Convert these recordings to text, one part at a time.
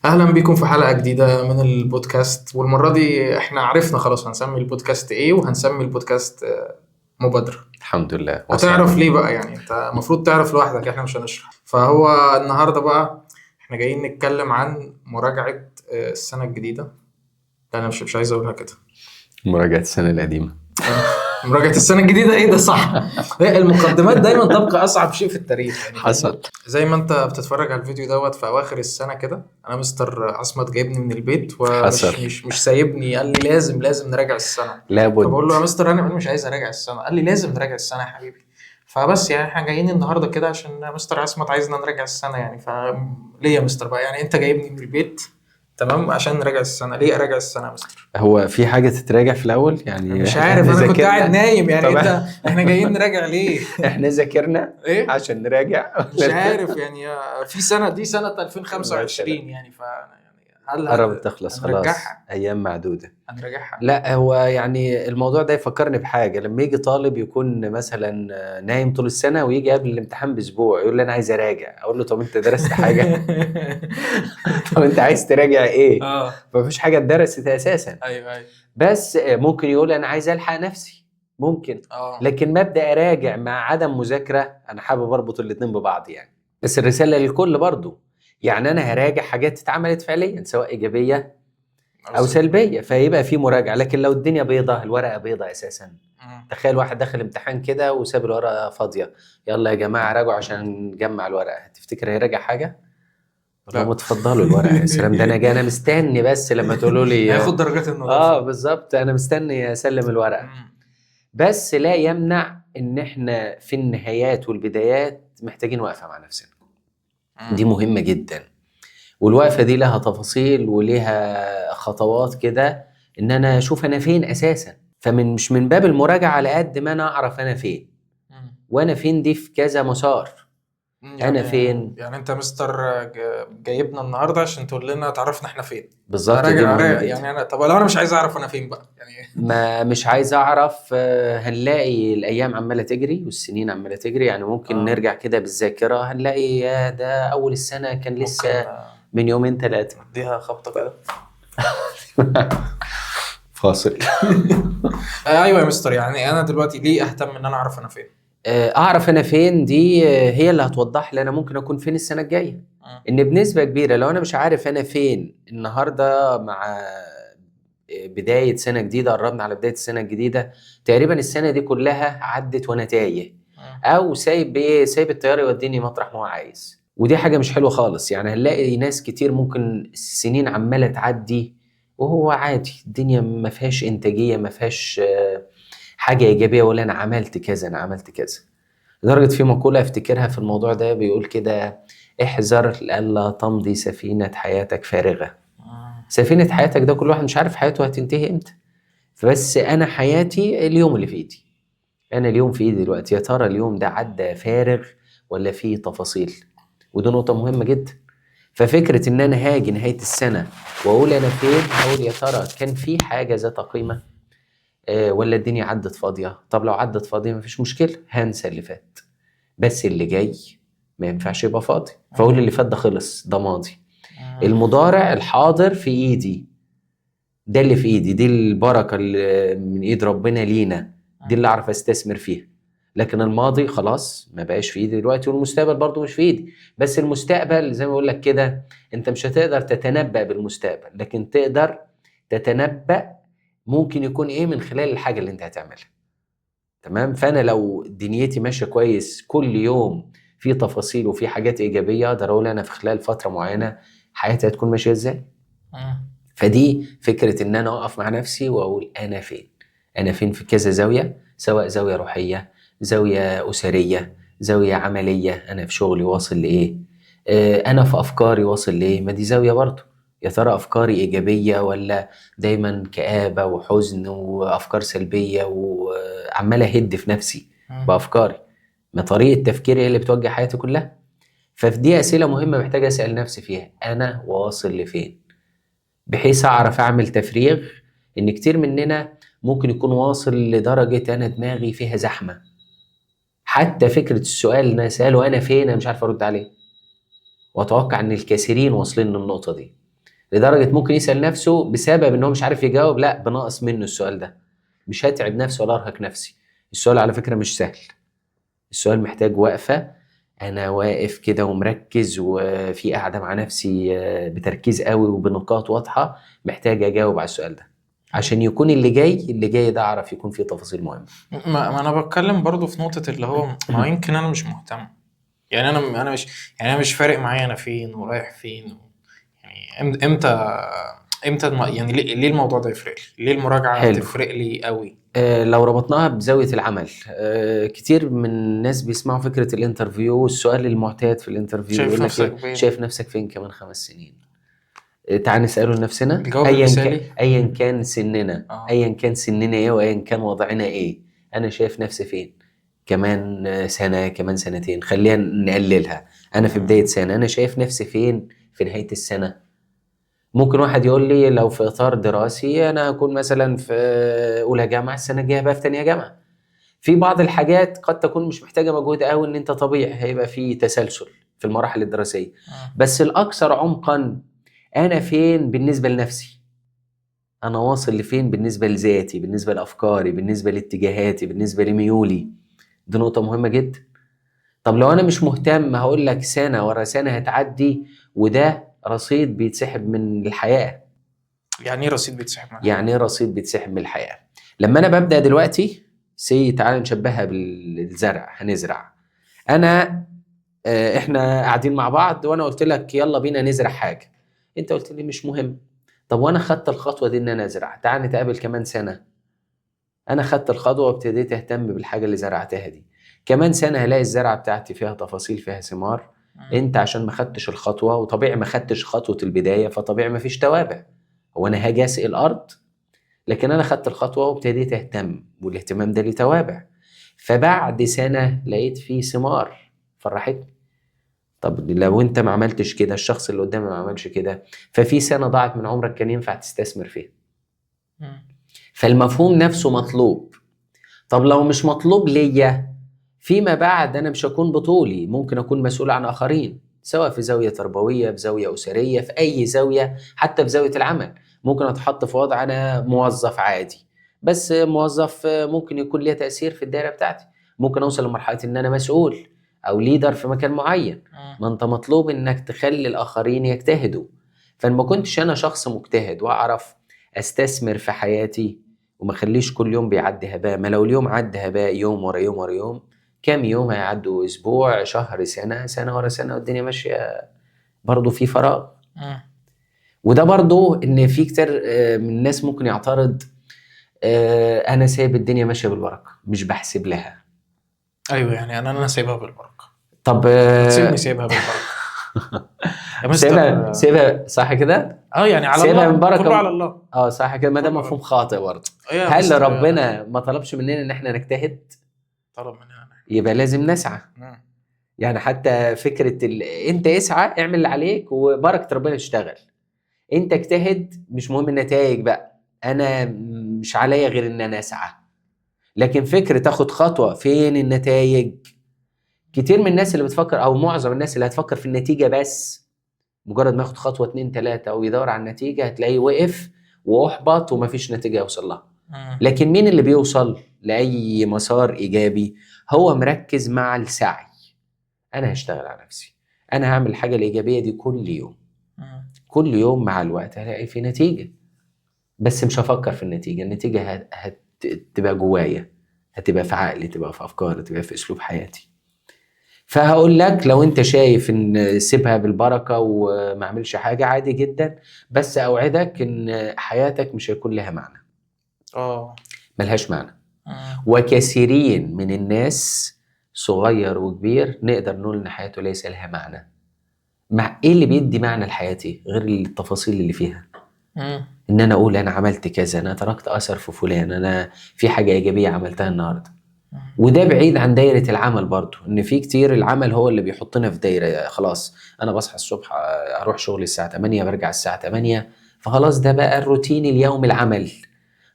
اهلا بيكم في حلقة جديدة من البودكاست، والمرة دي احنا عرفنا خلاص هنسمي البودكاست ايه، وهنسمي البودكاست مبادرة. الحمد لله هتعرف وصلنا. ليه بقى؟ يعني انت المفروض تعرف لوحدك، احنا مش هنشرح. فهو النهاردة بقى احنا جايين نتكلم عن مراجعة السنة الجديدة. لا، انا مش عايز اقولها كده. مراجعة السنة القديمة. آه، مراجعة السنة الجديدة، ايه ده؟ صح. هي المقدمات دايما تبقى أصعب شيء في التاريخ، يعني فاهمني؟ حصل. زي ما أنت بتتفرج على الفيديو دوت في أواخر السنة كده، أنا مستر عصمت جايبني من البيت حصل. ومش مش سايبني، قال لي لازم نراجع السنة. فبقول لابد. له يا مستر أنا مش عايز أراجع السنة. قال لي لازم نراجع السنة يا حبيبي. فبس يعني احنا جايين النهارده كده عشان مستر عصمت عايزنا نراجع السنة، يعني فليه يا مستر بقى؟ يعني أنت جايبني من البيت تمام عشان نراجع السنة، ليه أراجع السنة يا مستر؟ هو في حاجة تتراجع في الأول؟ يعني مش احنا عارف، انا كنت قاعد ذاكرنا. نايم، يعني طب انت احنا جايين نراجع ليه؟ احنا ذاكرنا ايه؟ عشان نراجع مش عارف يعني. في سنة دي سنة مثلا 2025 يعني يعني هل قربت تخلص خلاص، هنرجعها؟ أيام معدودة. هنرجعها. لا، هو يعني الموضوع ده يفكرني بحاجة. لما يجي طالب يكون مثلا نايم طول السنة ويجي قبل الامتحان بأسبوع يقول لي أنا عايز أراجع، أقول له طب أنت درست حاجة؟ طب أنت عايز تراجع إيه؟ اه، مفيش حاجة اتدرست أساسا. ايوه بس ممكن يقول انا عايز الحق نفسي، ممكن. اه. لكن مبدأ اراجع مع عدم مذاكرة، انا حابب اربط الاتنين ببعض يعني. بس الرسالة للكل برضو، يعني انا هراجع حاجات اتعملت فعليا سواء ايجابية او او سلبية. سلبية، فيبقى في مراجعة. لكن لو الدنيا بيضة، الورقة بيضة اساسا، مم. تخيل واحد داخل امتحان كده وساب الورقة فاضية، يلا يا جماعة راجعوا عشان نجمع الورقة، تفتكر هيراجع حاجة؟ والله ما لا. تفضلوا الورقة يا سلام، ده انا مستني بس لما تقولوا لي. هياخد درجات النظافة. بالظبط، انا مستني اسلم الورقة. مم. بس لا يمنع ان احنا في النهايات والبدايات محتاجين وقفة مع نفسنا. دي مم. مهمة جدا، والوقفة دي لها تفاصيل وليها خطوات كده، ان انا اشوف انا فين اساسا. فمن مش من باب المراجعة على قد ما انا اعرف انا فين، مم. وانا فين دي في كذا مسار. انا يعني فين يعني انت مستر جايبنا النهارده عشان تقول لنا تعرفنا احنا فين. بالظبط، دي مهمة جدا. يعني انا، طب لو انا مش عايز اعرف انا فين بقى يعني؟ ما مش عايز اعرف. هنلاقي الايام عماله تجري والسنين عماله تجري، يعني ممكن اه، نرجع كده بالذاكره هنلاقي يا ده اول السنه كان ممكن لسه من يومين ثلاثه. نديها خبطة كده. فاصل. ايوه يا مستر، يعني انا دلوقتي ليه اهتم ان انا اعرف انا فين؟ اعرف انا فين دي هي اللي هتوضح لي انا ممكن اكون فين السنه الجايه. مم. ان بنسبه كبيره لو انا مش عارف انا فين النهارده، مع بدايه سنه جديده، قربنا على بدايه السنه الجديده، تقريبا السنه دي كلها عدت وانا تايه، مم. او سايب التيار يوديني مطرح ما هو عايز. ودي حاجه مش حلوه خالص. يعني هنلاقي ناس كتير ممكن السنين عماله تعدي وهو عادي، الدنيا ما فيهاش انتاجيه، ما فيهاش حاجه ايجابيه، ولا انا عملت كذا انا عملت كذا. لدرجه في مقوله افتكرها في الموضوع ده بيقول كده: احذر الا تمضي سفينه حياتك فارغه. مم. سفينه حياتك ده كل واحد مش عارف حياته هتنتهي امتى، فبس انا حياتي اليوم اللي في ايدي. انا اليوم في ايدي دلوقتي، يا ترى اليوم ده عدى فارغ ولا فيه تفاصيل؟ ودي نقطة مهمة جدا. ففكرة ان انا هاجي نهاية السنة واقول انا فين، اقول يا ترى كان في حاجة ذات قيمة ولا الدنيا عدت فاضية؟ طب لو عدت فاضية مفيش مشكلة، هنسى اللي فات، بس اللي جاي ما ينفعش يبقى فاضي، فاقول اللي فات ده خلص، ده ماضي. مم. المضارع الحاضر في ايدي، ده اللي في ايدي، دي البركة اللي من ايد ربنا لينا، دي اللي اعرف استثمر فيها. لكن الماضي خلاص ما بقاش في ايدي دلوقتي، والمستقبل برضو مش في ايدي. بس المستقبل زي ما بقول لك كده، انت مش هتقدر تتنبأ بالمستقبل، لكن تقدر تتنبأ ممكن يكون ايه من خلال الحاجة اللي انت هتعملها. تمام. فانا لو دنيتي ماشية كويس كل يوم، في تفاصيل وفي حاجات ايجابية، اقدر اقول انا في خلال فترة معينة حياتي هتكون ماشية ازاي. مم. فدي فكرة إن أنا أقف مع نفسي وأقول أنا فين. أنا فين في كذا زاوية، سواء زاوية روحية، زاوية أسرية، زاوية عملية، أنا في شغلي واصل لإيه، أنا في أفكاري واصل لإيه، ما دي زاوية برضه. يا ترى أفكاري إيجابية ولا دايما كآبة وحزن وأفكار سلبية وعمال أهد في نفسي مم. بأفكاري؟ ما طريقة تفكيري هي اللي بتوجه حياتي كلها. ففي دي أسئلة مهمة محتاج أسأل نفسي فيها، أنا واصل لفين، بحيث اعرف اعمل تفريغ. ان كتير مننا ممكن يكون واصل لدرجة انا دماغي فيها زحمة، حتى فكرة السؤال اللي انا اساله انا فين انا مش عارف ارد عليه. واتوقع ان الكثيرين واصلين للنقطة دي. لدرجه ممكن يسال نفسه بسبب ان هو مش عارف يجاوب، لا بنقص منه السؤال ده، مش هتعب نفسي ولا ارهق نفسي. السؤال على فكره مش سهل، السؤال محتاج وقفه، انا واقف كده ومركز وفي قاعده مع نفسي بتركيز قوي وبنقاط واضحه، محتاج اجاوب على السؤال ده عشان يكون اللي جاي ده اعرف يكون فيه تفاصيل مهمه. ما انا بتكلم برضو في نقطة اللي هو ما هو يمكن انا مش مهتم، يعني انا مش فارق معايا انا فين ورايح فين يعني امتى يعني ليه الموضوع ده يفرق لي؟ ليه المراجعة حلو. تفرق لي قوي؟ لو ربطناها بزاوية العمل، كتير من الناس بيسمعوا فكرة الانترفيو، والسؤال المعتاد في الانترفيو شايف يقول لك نفسك ايه، فين؟ شايف نفسك فين كمان 5 سنين؟ تعال نسأله لنفسنا، الجواب المثالي ايا كان سننا، اه ايا كان سننا ايه، وايا كان وضعنا ايه، انا شايف نفسي فين كمان سنة، كمان سنتين، خلينا نقللها، انا في بداية سنة انا شايف نفسي فين في نهاية السنة. ممكن واحد يقول لي لو في اطار دراسي انا اكون مثلا في اولى جامعة، السنة الجاية بقى في تانية جامعة. في بعض الحاجات قد تكون مش محتاجة مجهود قوي، ان انت طبيعي هيبقى في تسلسل في المراحل الدراسية، بس الاكثر عمقا انا فين بالنسبة لنفسي، انا واصل لفين بالنسبة لذاتي، بالنسبة لافكاري، بالنسبة لاتجاهاتي، بالنسبة لميولي. دي نقطة مهمة جدا. طب لو انا مش مهتم، هقول لك سنة ورا سنة هتعدي، وده رصيد بيتسحب من الحياة. يعني ايه رصيد بيتسحب من يعني الحياة؟ ايه رصيد بيتسحب من الحياة؟ لما انا ببدأ دلوقتي، تعال نشبهها بالزرع، هنزرع. انا احنا قاعدين مع بعض وانا قلت لك يلا بينا نزرع حاجه، انت قلت لي مش مهم. طب وانا خدت الخطوه دي ان انا ازرع، تعال نتقابل كمان سنه، انا خدت الخطوه وابتديت اهتم بالحاجه اللي زرعتها دي، كمان سنه هلاقي الزرعه بتاعتي فيها تفاصيل، فيها ثمار. انت عشان ما خدتش الخطوه، وطبيعي ما خدتش خطوه البدايه، فطبيعي ما فيش توابع. هو انا هاجي اسقي الارض؟ لكن انا خدت الخطوه وابتديت اهتم، والاهتمام ده ليه توابع، فبعد سنه لقيت فيه ثمار فرحتني. طب لو انت ما عملتش كده، الشخص اللي قدامي ما عملش كده، ففي سنة ضاعت من عمرك كان ينفع تستثمر فيها. فالمفهوم نفسه مطلوب. طب لو مش مطلوب ليا، فيما بعد انا مش هكون بطولي، ممكن اكون مسؤول عن اخرين، سواء في زاوية تربوية، في زاوية أسرية، في أي زاوية، حتى في زاوية العمل. ممكن أتحط في وضع أنا موظف عادي، بس موظف ممكن يكون ليه تأثير في الدائرة بتاعتي، ممكن أوصل لمرحلة إن أنا مسؤول أو ليدر في مكان معين. ما أنت مطلوب إنك تخلي الآخرين يجتهدوا. فما كنتش أنا شخص مجتهد وأعرف أستثمر في حياتي، وما خليش كل يوم بيعدي هباء. ما لو اليوم عدى هباء يوم ورا يوم ورا يوم، كام يوم هيعدوا؟ اسبوع، شهر، سنه، سنه ورا سنه، والدنيا ماشيه برضه في فراغ. وده برضه ان في كتير من الناس ممكن يعترض، انا سايب الدنيا ماشيه بالبركه مش بحسب لها. ايوه يعني انا سايبها بالبركه. طب سيبني سايبها بالبركه يا سيبها مستر. سيبها صح كده، يعني على سيبها الله، من بركه. كله على الله. صح كده، ما ده كله على مفهوم الله. خاطئ برضه. يا هل مستر ربنا ما طلبش مننا ان احنا نجتهد؟ طلب مننا. يبقى لازم نسعى. يعني حتى فكرة انت اسعى، اعمل اللي عليك وبركة ربنا تشتغل. انت اجتهد، مش مهم النتائج بقى، انا مش عليا غير ان انا اسعى. لكن فكرة تاخد خطوة، فين النتائج؟ كتير من الناس اللي بتفكر، او معظم الناس اللي هتفكر في النتيجة بس، مجرد ما ياخد خطوة 2 3 ويدور على النتيجة، هتلاقيه وقف واحبط ومفيش نتيجة يوصل لها. لكن مين اللي بيوصل لأي مسار إيجابي؟ هو مركز مع السعي. انا هشتغل على نفسي، انا هعمل الحاجه الايجابيه دي كل يوم. كل يوم مع الوقت هلاقي في نتيجه، بس مش هفكر في النتيجه. النتيجه هتبقى جوايا، هتبقى في عقلي، تبقى في افكاري، تبقى في اسلوب حياتي. فهقول لك لو انت شايف ان سيبها بالبركه وما اعملش حاجه، عادي جدا، بس اوعدك ان حياتك مش هيكون لها معنى. ملهاش معنى. وكثيرين من الناس، صغير وكبير، نقدر نقول ان حياته ليس لها معنى. مع ايه اللي بيدي معنى لحياتي غير التفاصيل اللي فيها؟ ان انا اقول انا عملت كذا، انا تركت اثر في فلان، انا في حاجه ايجابيه عملتها النهارده. وده بعيد عن دايره العمل برضو، ان في كتير العمل هو اللي بيحطنا في دايره. خلاص انا بصحى الصبح، اروح شغلي الساعه 8، برجع الساعه 8، فخلاص ده بقى الروتين اليوم العمل.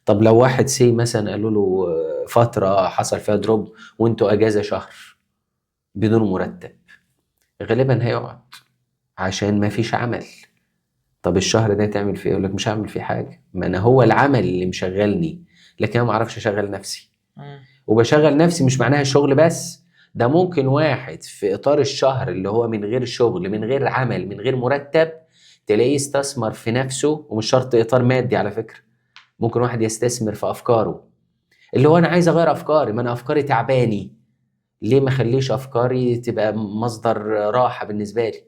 طب لو واحد مثلا قالوا له فتره حصل فيها دروب وانتوا اجازه شهر بدون مرتب، غالبا هيقعد عشان ما فيش عمل. طب الشهر ده تعمل فيه ايه؟ يقول لك مش هعمل فيه حاجه، ما انا هو العمل اللي مشغلني، لكن انا ما اعرفش اشغل نفسي. وبشغل نفسي مش معناها الشغل بس، ده ممكن واحد في اطار الشهر اللي هو من غير شغل، من غير عمل، من غير مرتب، تلاقيه استثمر في نفسه. ومش شرط اطار مادي على فكره، ممكن واحد يستثمر في افكاره، اللي هو انا عايز اغير افكاري، ما انا افكاري تعباني، ليه ما اخليش افكاري تبقى مصدر راحه بالنسبه لي؟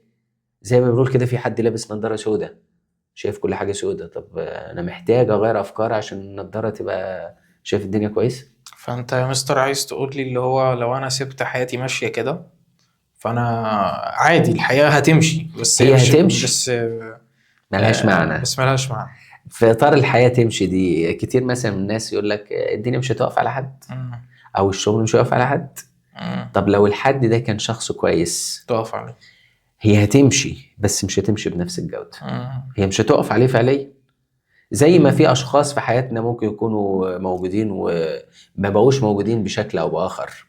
زي ما بنقول كده، في حد لابس نظاره سوداء شايف كل حاجه سوداء، طب انا محتاج اغير افكاري عشان النضاره تبقى شايف الدنيا كويس. فانت يا مستر عايز تقول لي اللي هو لو انا سبت حياتي ماشيه كده، فانا عادي الحياه هتمشي، بس هي هي مش هتمشي بس. ملهاش معنى. بس ملهاش معنى. في اطار الحياه تمشي دي كتير، مثلا من الناس يقول لك الدنيا مش هتقف على حد، مم. او الشغل مش هيقف على حد. طب لو الحد ده كان شخص كويس، تقف عليه. هي هتمشي بس مش هتمشي بنفس الجوده، مم. هي مش هتقف عليه فعليا. زي ما في اشخاص في حياتنا ممكن يكونوا موجودين وما بقوش موجودين بشكل او باخر،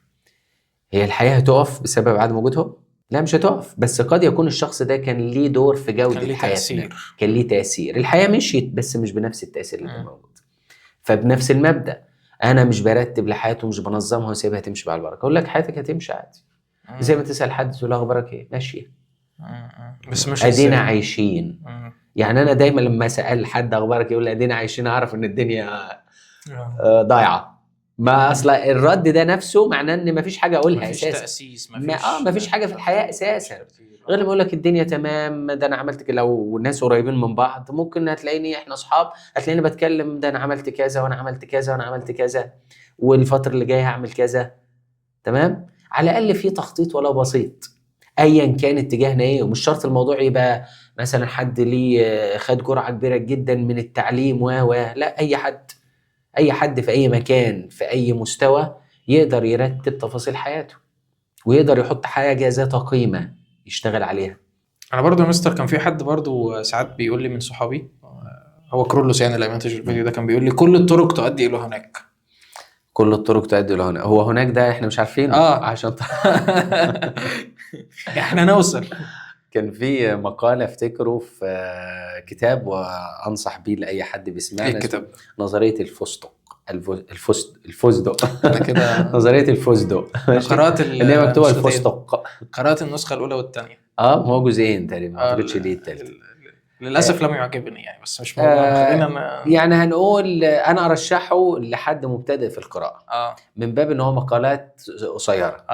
هي الحياه هتقف بسبب عدم وجودهم؟ لا مش هتقف، بس قد يكون الشخص ده كان ليه دور في كان جوده ليه حياتنا، تأثير. كان ليه تاثير، الحياه مشيت بس مش بنفس التاثير اللي كان مم. موجود. فبنفس المبدا، انا مش برتب لحياته ومش بنظمها وسيبها تمشي على البركه. اقول لك حياتك هتمشي عادي، زي ما تسال حد تقول له اخبارك ايه، ماشيه، بس مش ادينا ازاي. عايشين. يعني انا دايما لما سال حد اخبارك يقول لي ادينا عايشين، اعرف ان الدنيا ضايعه. ما اصل الرد ده نفسه معناه ان مفيش حاجه اقولها مفيش اساسا. تأسيس، مفيش حاجه في الحياه اساسا غير لما اقول لك الدنيا تمام، ده انا عملت كده. لو ناس قريبين من بعض ممكن هتلاقيني احنا اصحاب، هتلاقيني بتكلم ده انا عملت كذا وانا عملت كذا وانا عملت كذا، والفتره اللي جايه هعمل كذا. تمام، على الاقل في تخطيط ولو بسيط، ايا كان اتجاهنا ايه. ومش شرط الموضوع يبقى مثلا حد ليه خد جرعه كبيره جدا من التعليم لا، اي حد في اي مكان في اي مستوى يقدر يرتب تفاصيل حياته، ويقدر يحط حاجه ذات قيمه يشتغل عليها. انا برضو يا مستر كان في حد برضو ساعات بيقول لي من صحابي، هو كرولوس يعني اللي منتج الفيديو ده، كان بيقول لي كل الطرق تؤدي الى هناك. كل الطرق تؤدي الى هنا. هو هناك ده احنا مش عارفينه عشان احنا نوصل. كان في مقالة افتكره في كتاب وانصح بيه لاي حد بيسمعنا، ايه الكتاب؟ نظرية الفستق. الفستق انا كده نظرية الفستق. قرأت ان هي مكتوبة النسختين، الفستق. قرأت النسخة الأولى والثانية. هو جزئين تقريبا، ما اعتقدش ليه التالت. للأسف لم يعجبني يعني، بس مش موضوع، خلينا يعني هنقول انا ارشحه لحد مبتدئ في القراءة، من باب ان هو مقالات قصيرة،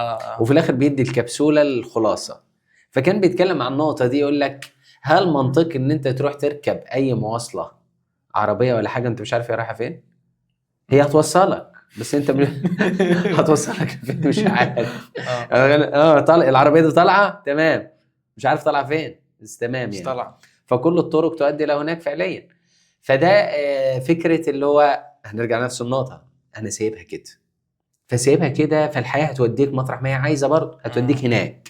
وفي الاخر بيدي الكبسولة الخلاصة. فكان بيتكلم عن النقطة دي، يقول لك هل منطقي ان انت تروح تركب اي مواصلة عربية ولا حاجة انت مش عارف هي رايحة فين؟ هي هتوصلك بس انت هتوصلك فين مش عارف. طالع العربية دي طالعة تمام، مش عارف طالعة فين بس تمام يعني طلع. فكل الطرق تؤدي الى هناك فعليا. فده فكرة اللي هو هنرجع نفس النقطة، انا سايبها كده، فسايبها كده، فالحياة هتوديك مطرح ما هي عايزة برضه، هتوديك هناك،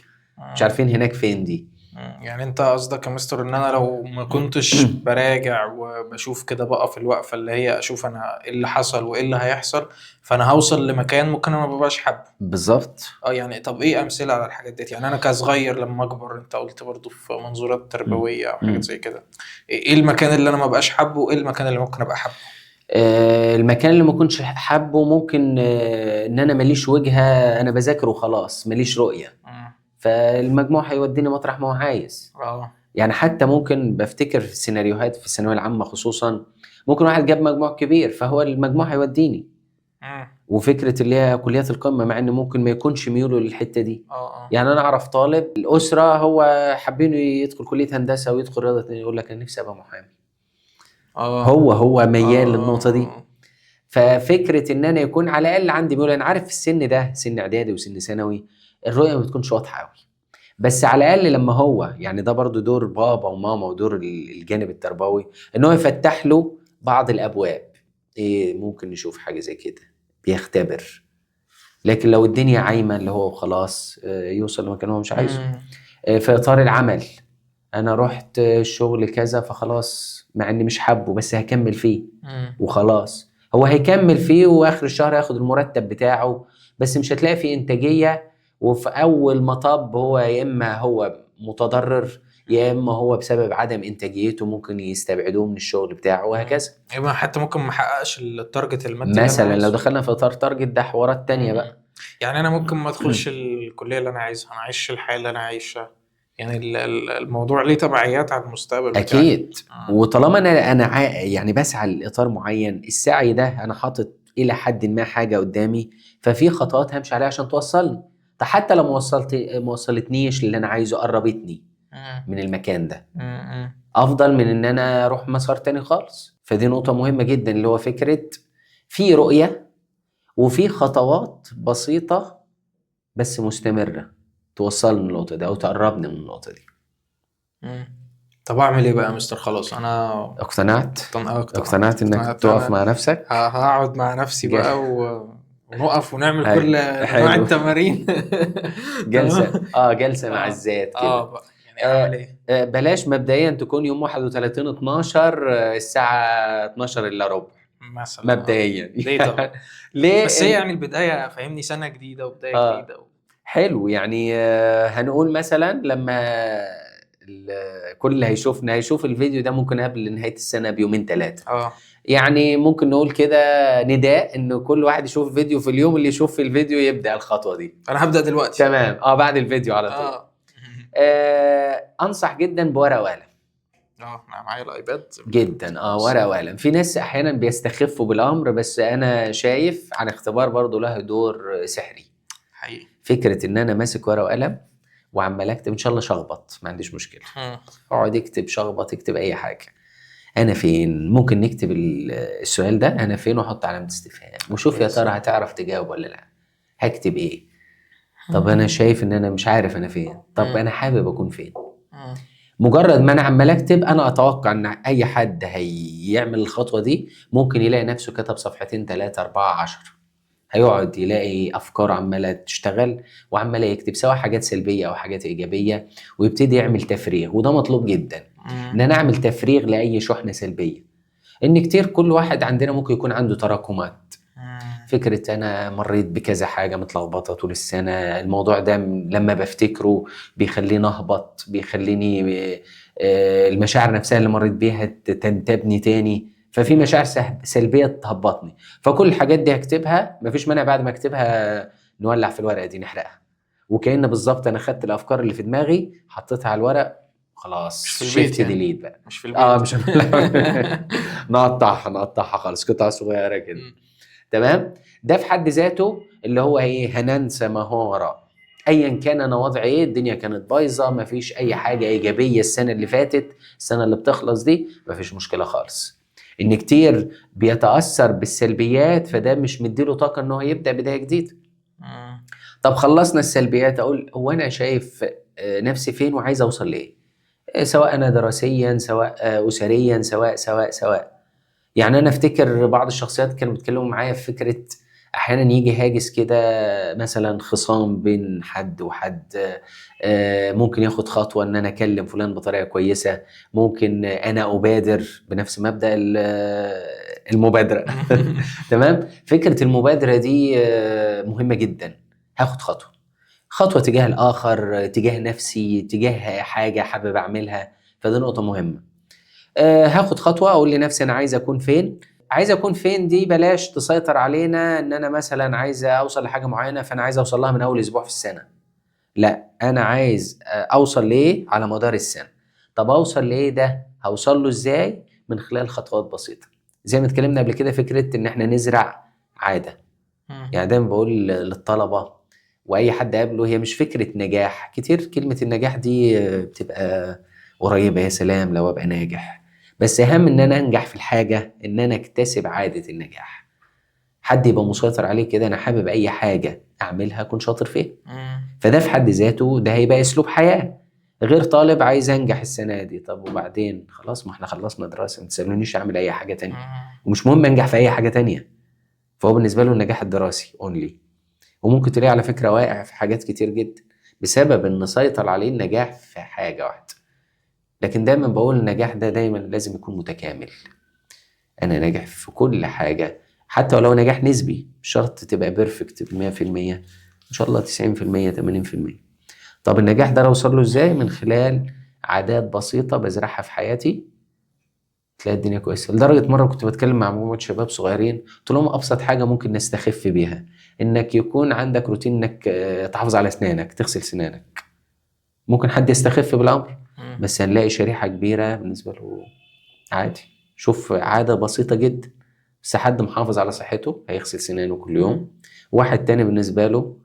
مش عارفين هناك فين دي. يعني انت قصدك يا مستر ان انا لو ما كنتش براجع وبشوف كده بقى في الوقفة اللي هي اشوف انا ايه اللي حصل وايه اللي هيحصل، فانا هوصل لمكان ممكن انا ما ببقاش حابه. بالظبط. يعني طب ايه امثله على الحاجات دي؟ يعني انا كصغير لما اكبر، انت قلت برضو في منظورات تربويه او حاجات زي كده، ايه المكان اللي انا ما بقاش حابه وايه المكان اللي ممكن ابقى حابه؟ المكان اللي ما كنتش حابه ممكن ان انا ماليش وجهة، انا بذاكر وخلاص ماليش رؤية، فالمجموع هيوديني مطرح ما هو عايز. يعني حتى ممكن بفتكر في السيناريوهات في الثانويه العامه خصوصا، ممكن واحد جاب مجموع كبير فهو المجموع هيوديني، وفكره اللي هي كليات القمه، مع ان ممكن ما يكونش ميوله للحته دي. يعني انا اعرف طالب الاسره هو حابينه يدخل كليه هندسه ويدخل رياضه، يقول لك انا نفسي ابقى محامي. هو ميال للنقطه دي. ففكره ان انا يكون على الاقل عندي ميول، انا عارف في السن ده سن اعدادي وسن ثانوي الرؤيه ما بتكونش واضحه قوي، بس على الاقل لما هو يعني ده برضو دور بابا وماما ودور الجانب التربوي، ان هو يفتح له بعض الابواب، ايه ممكن نشوف حاجه زي كده، بيختبر. لكن لو الدنيا عايمه اللي هو خلاص يوصل لمكان هو مش عايزه. في اطار العمل، انا رحت الشغل كذا فخلاص، مع اني مش حابه بس هكمل فيه وخلاص، هو هيكمل فيه واخر الشهر هياخد المرتب بتاعه، بس مش هتلاقي فيه انتاجيه. وفي اول مطب هو يا اما هو متضرر يا اما هو بسبب عدم انتاجيته ممكن يستبعدوه من الشغل بتاعه وهكذا. يبقى حتى ممكن ما احققش التارجت المادي اللي انا مثلا لو عايزه. دخلنا في اطار تارجت ده حوارات تانية بقى. يعني انا ممكن ما ادخلش الكليه اللي انا عايزها، انا عايش الحياه اللي انا عايشها. يعني الموضوع ليه تبعيات على المستقبل بتاعي. اكيد. وطالما انا يعني بسعى لاطار معين، السعي ده انا حاطط الى حد ما حاجه قدامي، ففي خطوات همشي عليها عشان توصلني. حتى لو ما وصلتنيش اللي انا عايزه، قربتني من المكان ده، افضل من ان انا اروح مسار تاني خالص. فدي نقطه مهمه جدا، اللي هو فكره في رؤيه وفي خطوات بسيطه بس مستمره توصلني من النقطه دي او تقربني من النقطه دي. طب اعمل ايه بقى يا مستر؟ خلاص انا اقتنعت انك تقف مع نفسك. هقعد مع نفسي بقى ونقف ونعمل كل انواع حلو. التمارين. جلسه مع الذات كده. بقى يعني اعمل ايه؟ بلاش مبدئيا تكون يوم 31/12 الساعه 12 الا ربع مثلا. مبدئيا. ليه طبعا؟ ليه؟ بس هي يعني البدايه، فاهمني، سنه جديده وبدايه جديده حلو. يعني هنقول مثلا لما كل اللي هيشوف الفيديو ده ممكن قبل نهاية السنة بيومين 3. يعني ممكن نقول كده نداء انه كل واحد يشوف فيديو في اليوم، اللي يشوف في الفيديو يبدأ الخطوة دي. انا هبدأ دلوقتي. تمام. بعد الفيديو على طول. انصح جدا بورقة وقلم. انا معايا الايباد جدا. ورقة وقلم. في ناس احيانا بيستخفوا بالامر، بس انا شايف عن اختبار برضو له دور سحري حقيقي. فكرة ان انا ماسك ورقة وقلم وعمال اكتب، ان شاء الله شخبط ما عنديش مشكله، اقعد اكتب شخبط اكتب اي حاجه. انا فين؟ ممكن نكتب السؤال ده انا فين واحط علامه استفهام وشوف يا ترى هتعرف تجاوب ولا لا. هكتب ايه؟ طب انا شايف ان انا مش عارف انا فين، طب انا حابب اكون فين. مجرد ما انا عمال اكتب، انا اتوقع ان اي حد هيعمل الخطوه دي ممكن يلاقي نفسه كتب صفحتين 3 4 10. هيقعد يلاقي افكار عماله تشتغل وعماله يكتب، سواء حاجات سلبيه او حاجات ايجابيه، ويبتدي يعمل تفريغ. وده مطلوب جدا، ان انا اعمل تفريغ لاي شحنه سلبيه. ان كتير كل واحد عندنا ممكن يكون عنده تراكمات. فكره انا مريت بكذا حاجه متلخبطه طول السنه، الموضوع ده لما بفتكره بيخليني اهبط، بيخليني المشاعر نفسها اللي مريت بيها تنتابني تاني. ففي مشاعر سلبيه تهبطني. فكل الحاجات دي هكتبها، مفيش مانع بعد ما اكتبها نولع في الورقه دي نحرقها. وكأن بالظبط انا خدت الافكار اللي في دماغي حطيتها على الورق، خلاص شيفت ديليت بقى. مش في البيت. مش نقطعها خالص قطع صغيره كده. تمام. ده في حد ذاته اللي هو ايه، هننسى ما هو وراء. ايا كان انا وضعي ايه، الدنيا كانت بايظه، مفيش اي حاجه ايجابيه السنه اللي فاتت، السنه اللي بتخلص دي مفيش مشكله خالص. ان كتير بيتاثر بالسلبيات، فده مش مديله طاقه ان هو يبدا بدايه جديده. طب خلصنا السلبيات، اقول هو انا شايف نفسي فين وعايز اوصل لايه، سواء انا دراسيا سواء اسريا سواء. يعني انا افتكر بعض الشخصيات كانوا بيتكلموا معايا في فكره احيانا يجي هاجس كده، مثلا خصام بين حد وحد، ممكن ياخد خطوه ان انا اكلم فلان بطريقه كويسه، ممكن انا ابادر بنفس مبدا المبادره. تمام. فكره المبادره دي مهمه جدا. هاخد خطوه تجاه الاخر، تجاه نفسي، تجاه حاجه حابب اعملها. فدي نقطه مهمه. هاخد خطوه اقول لنفسي انا عايز اكون فين. عايز اكون فين دي بلاش تسيطر علينا، ان انا مثلا عايز اوصل لحاجه معينه فانا عايز اوصل لها من اول اسبوع في السنه. لا، انا عايز اوصل لايه على مدار السنه. طب اوصل لايه ده هوصل له ازاي؟ من خلال خطوات بسيطه. زي ما اتكلمنا قبل كده، فكره ان احنا نزرع عاده. يعني دايما بقول للطلبه واي حد قابله، هي مش فكره نجاح. كتير كلمه النجاح دي بتبقى قريبه، يا سلام لو ابقى ناجح. بس اهم ان انا انجح في الحاجه، ان انا اكتسب عاده النجاح. حد يبقى مسيطر عليه كده، انا حابب اي حاجه اعملها اكون شاطر فيها. فده في حد ذاته ده هيبقى اسلوب حياه. غير طالب عايز انجح السنه دي، طب وبعدين خلاص ما احنا خلصنا دراسه، ما تسالونيش اعمل اي حاجه تانية، ومش مهم انجح في اي حاجه تانية. فهو بالنسبه له النجاح الدراسي اونلي. وممكن تلاقيه على فكره واقع في حاجات كتير جدا بسبب ان سيطر عليه النجاح في حاجه واحده. لكن دايما بقول النجاح ده دايما لازم يكون متكامل. انا ناجح في كل حاجه، حتى ولو نجاح نسبي، مش شرط تبقى بيرفكت 100%، ان شاء الله 90% 80%. طب النجاح ده اوصل له ازاي؟ من خلال عادات بسيطه بزرعها في حياتي تلاقي الدنيا كويسه. لدرجه مره كنت بتكلم مع مجموعه شباب صغيرين قلت لهم ابسط حاجه ممكن نستخف بيها انك يكون عندك روتين انك تحافظ على اسنانك، تغسل سنانك. ممكن حد يستخف بالامر، بس هنلاقي شريحه كبيره بالنسبه له عادي. شوف عاده بسيطه جدا بس حد محافظ على صحته هيغسل سنانه كل يوم. واحد تاني بالنسبه له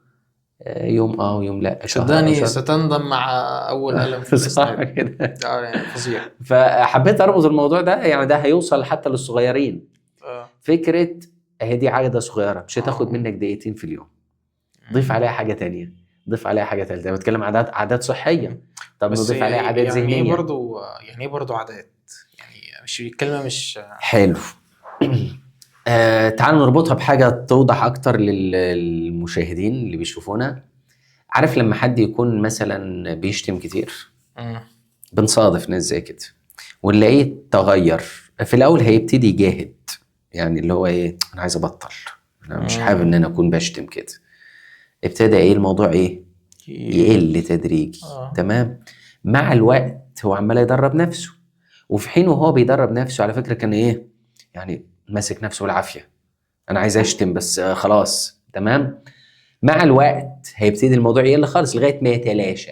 يوم ويوم لا، شهر صدقني شهر. ستندم مع اول ألم في صح الاسنان. كده. يعني فظيع. فحبيت اربط الموضوع ده، يعني ده هيوصل حتى للصغيرين. فكرة هي دي عادة صغيرة مش هتاخد منك دقيقتين في اليوم، ضيف عليها حاجة تانية، ضيف عليها حاجة تالتة. بتكلم عادات صحية، طب بس نضيف عليها عادات يعني ايه ذهنية. برضو، يعني ايه برضو عادات؟ يعني مش الكلمة مش حلو. تعالوا نربطها بحاجة توضح أكتر للمشاهدين اللي بيشوفونا. عارف لما حد يكون مثلا بيشتم كتير، بنصادف ناس زي كده ونلاقيه تغير. في الأول هيبتدي يجاهد، يعني اللي هو إيه، أنا عايز أبطل، أنا مش حابب إن أنا أكون بشتم كده. ابتدى إيه الموضوع إيه، يقل تدريجي. تمام. مع الوقت هو عمال يدرب نفسه، وفي حين وهو بيدرب نفسه على فكرة كان إيه، يعني ماسك نفسه بالعافية، أنا عايز أشتم بس خلاص تمام. مع الوقت هيبتدي الموضوع يقل خالص لغاية ما يتلاشى.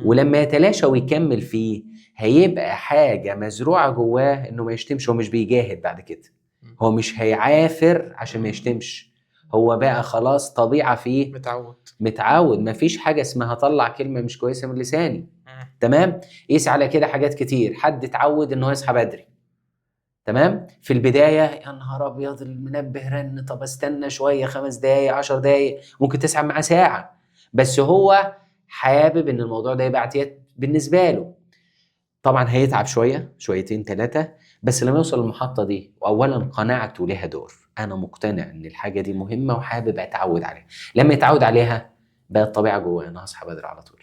ولما يتلاشى ويكمل فيه هيبقى حاجة مزروعة جواه انه ما يشتمش. هو مش بيجاهد بعد كده، هو مش هيعافر عشان ما يشتمش، هو بقى خلاص طبيعة فيه، متعود. مفيش حاجة اسمها طلع كلمة مش كويسة من لساني. تمام. قيس على كده حاجات كتير. حد اتعود انه يصحى بدري، تمام، في البداية يا نهار ابيض المنبه رن، طب استنى شوية 5 دقايق 10 دقايق، ممكن تسحب معاه ساعة، بس هو حابب ان الموضوع ده يبقى اعتياد بالنسبة له. طبعا هيتعب شوية شويتين 3، بس لما يوصل للمحطة دي واولا قناعته لها دور، انا مقتنع ان الحاجة دي مهمة وحابب اتعود عليها. لما يتعود عليها بقت طبيعة جواه، انا هصحى بدري على طول،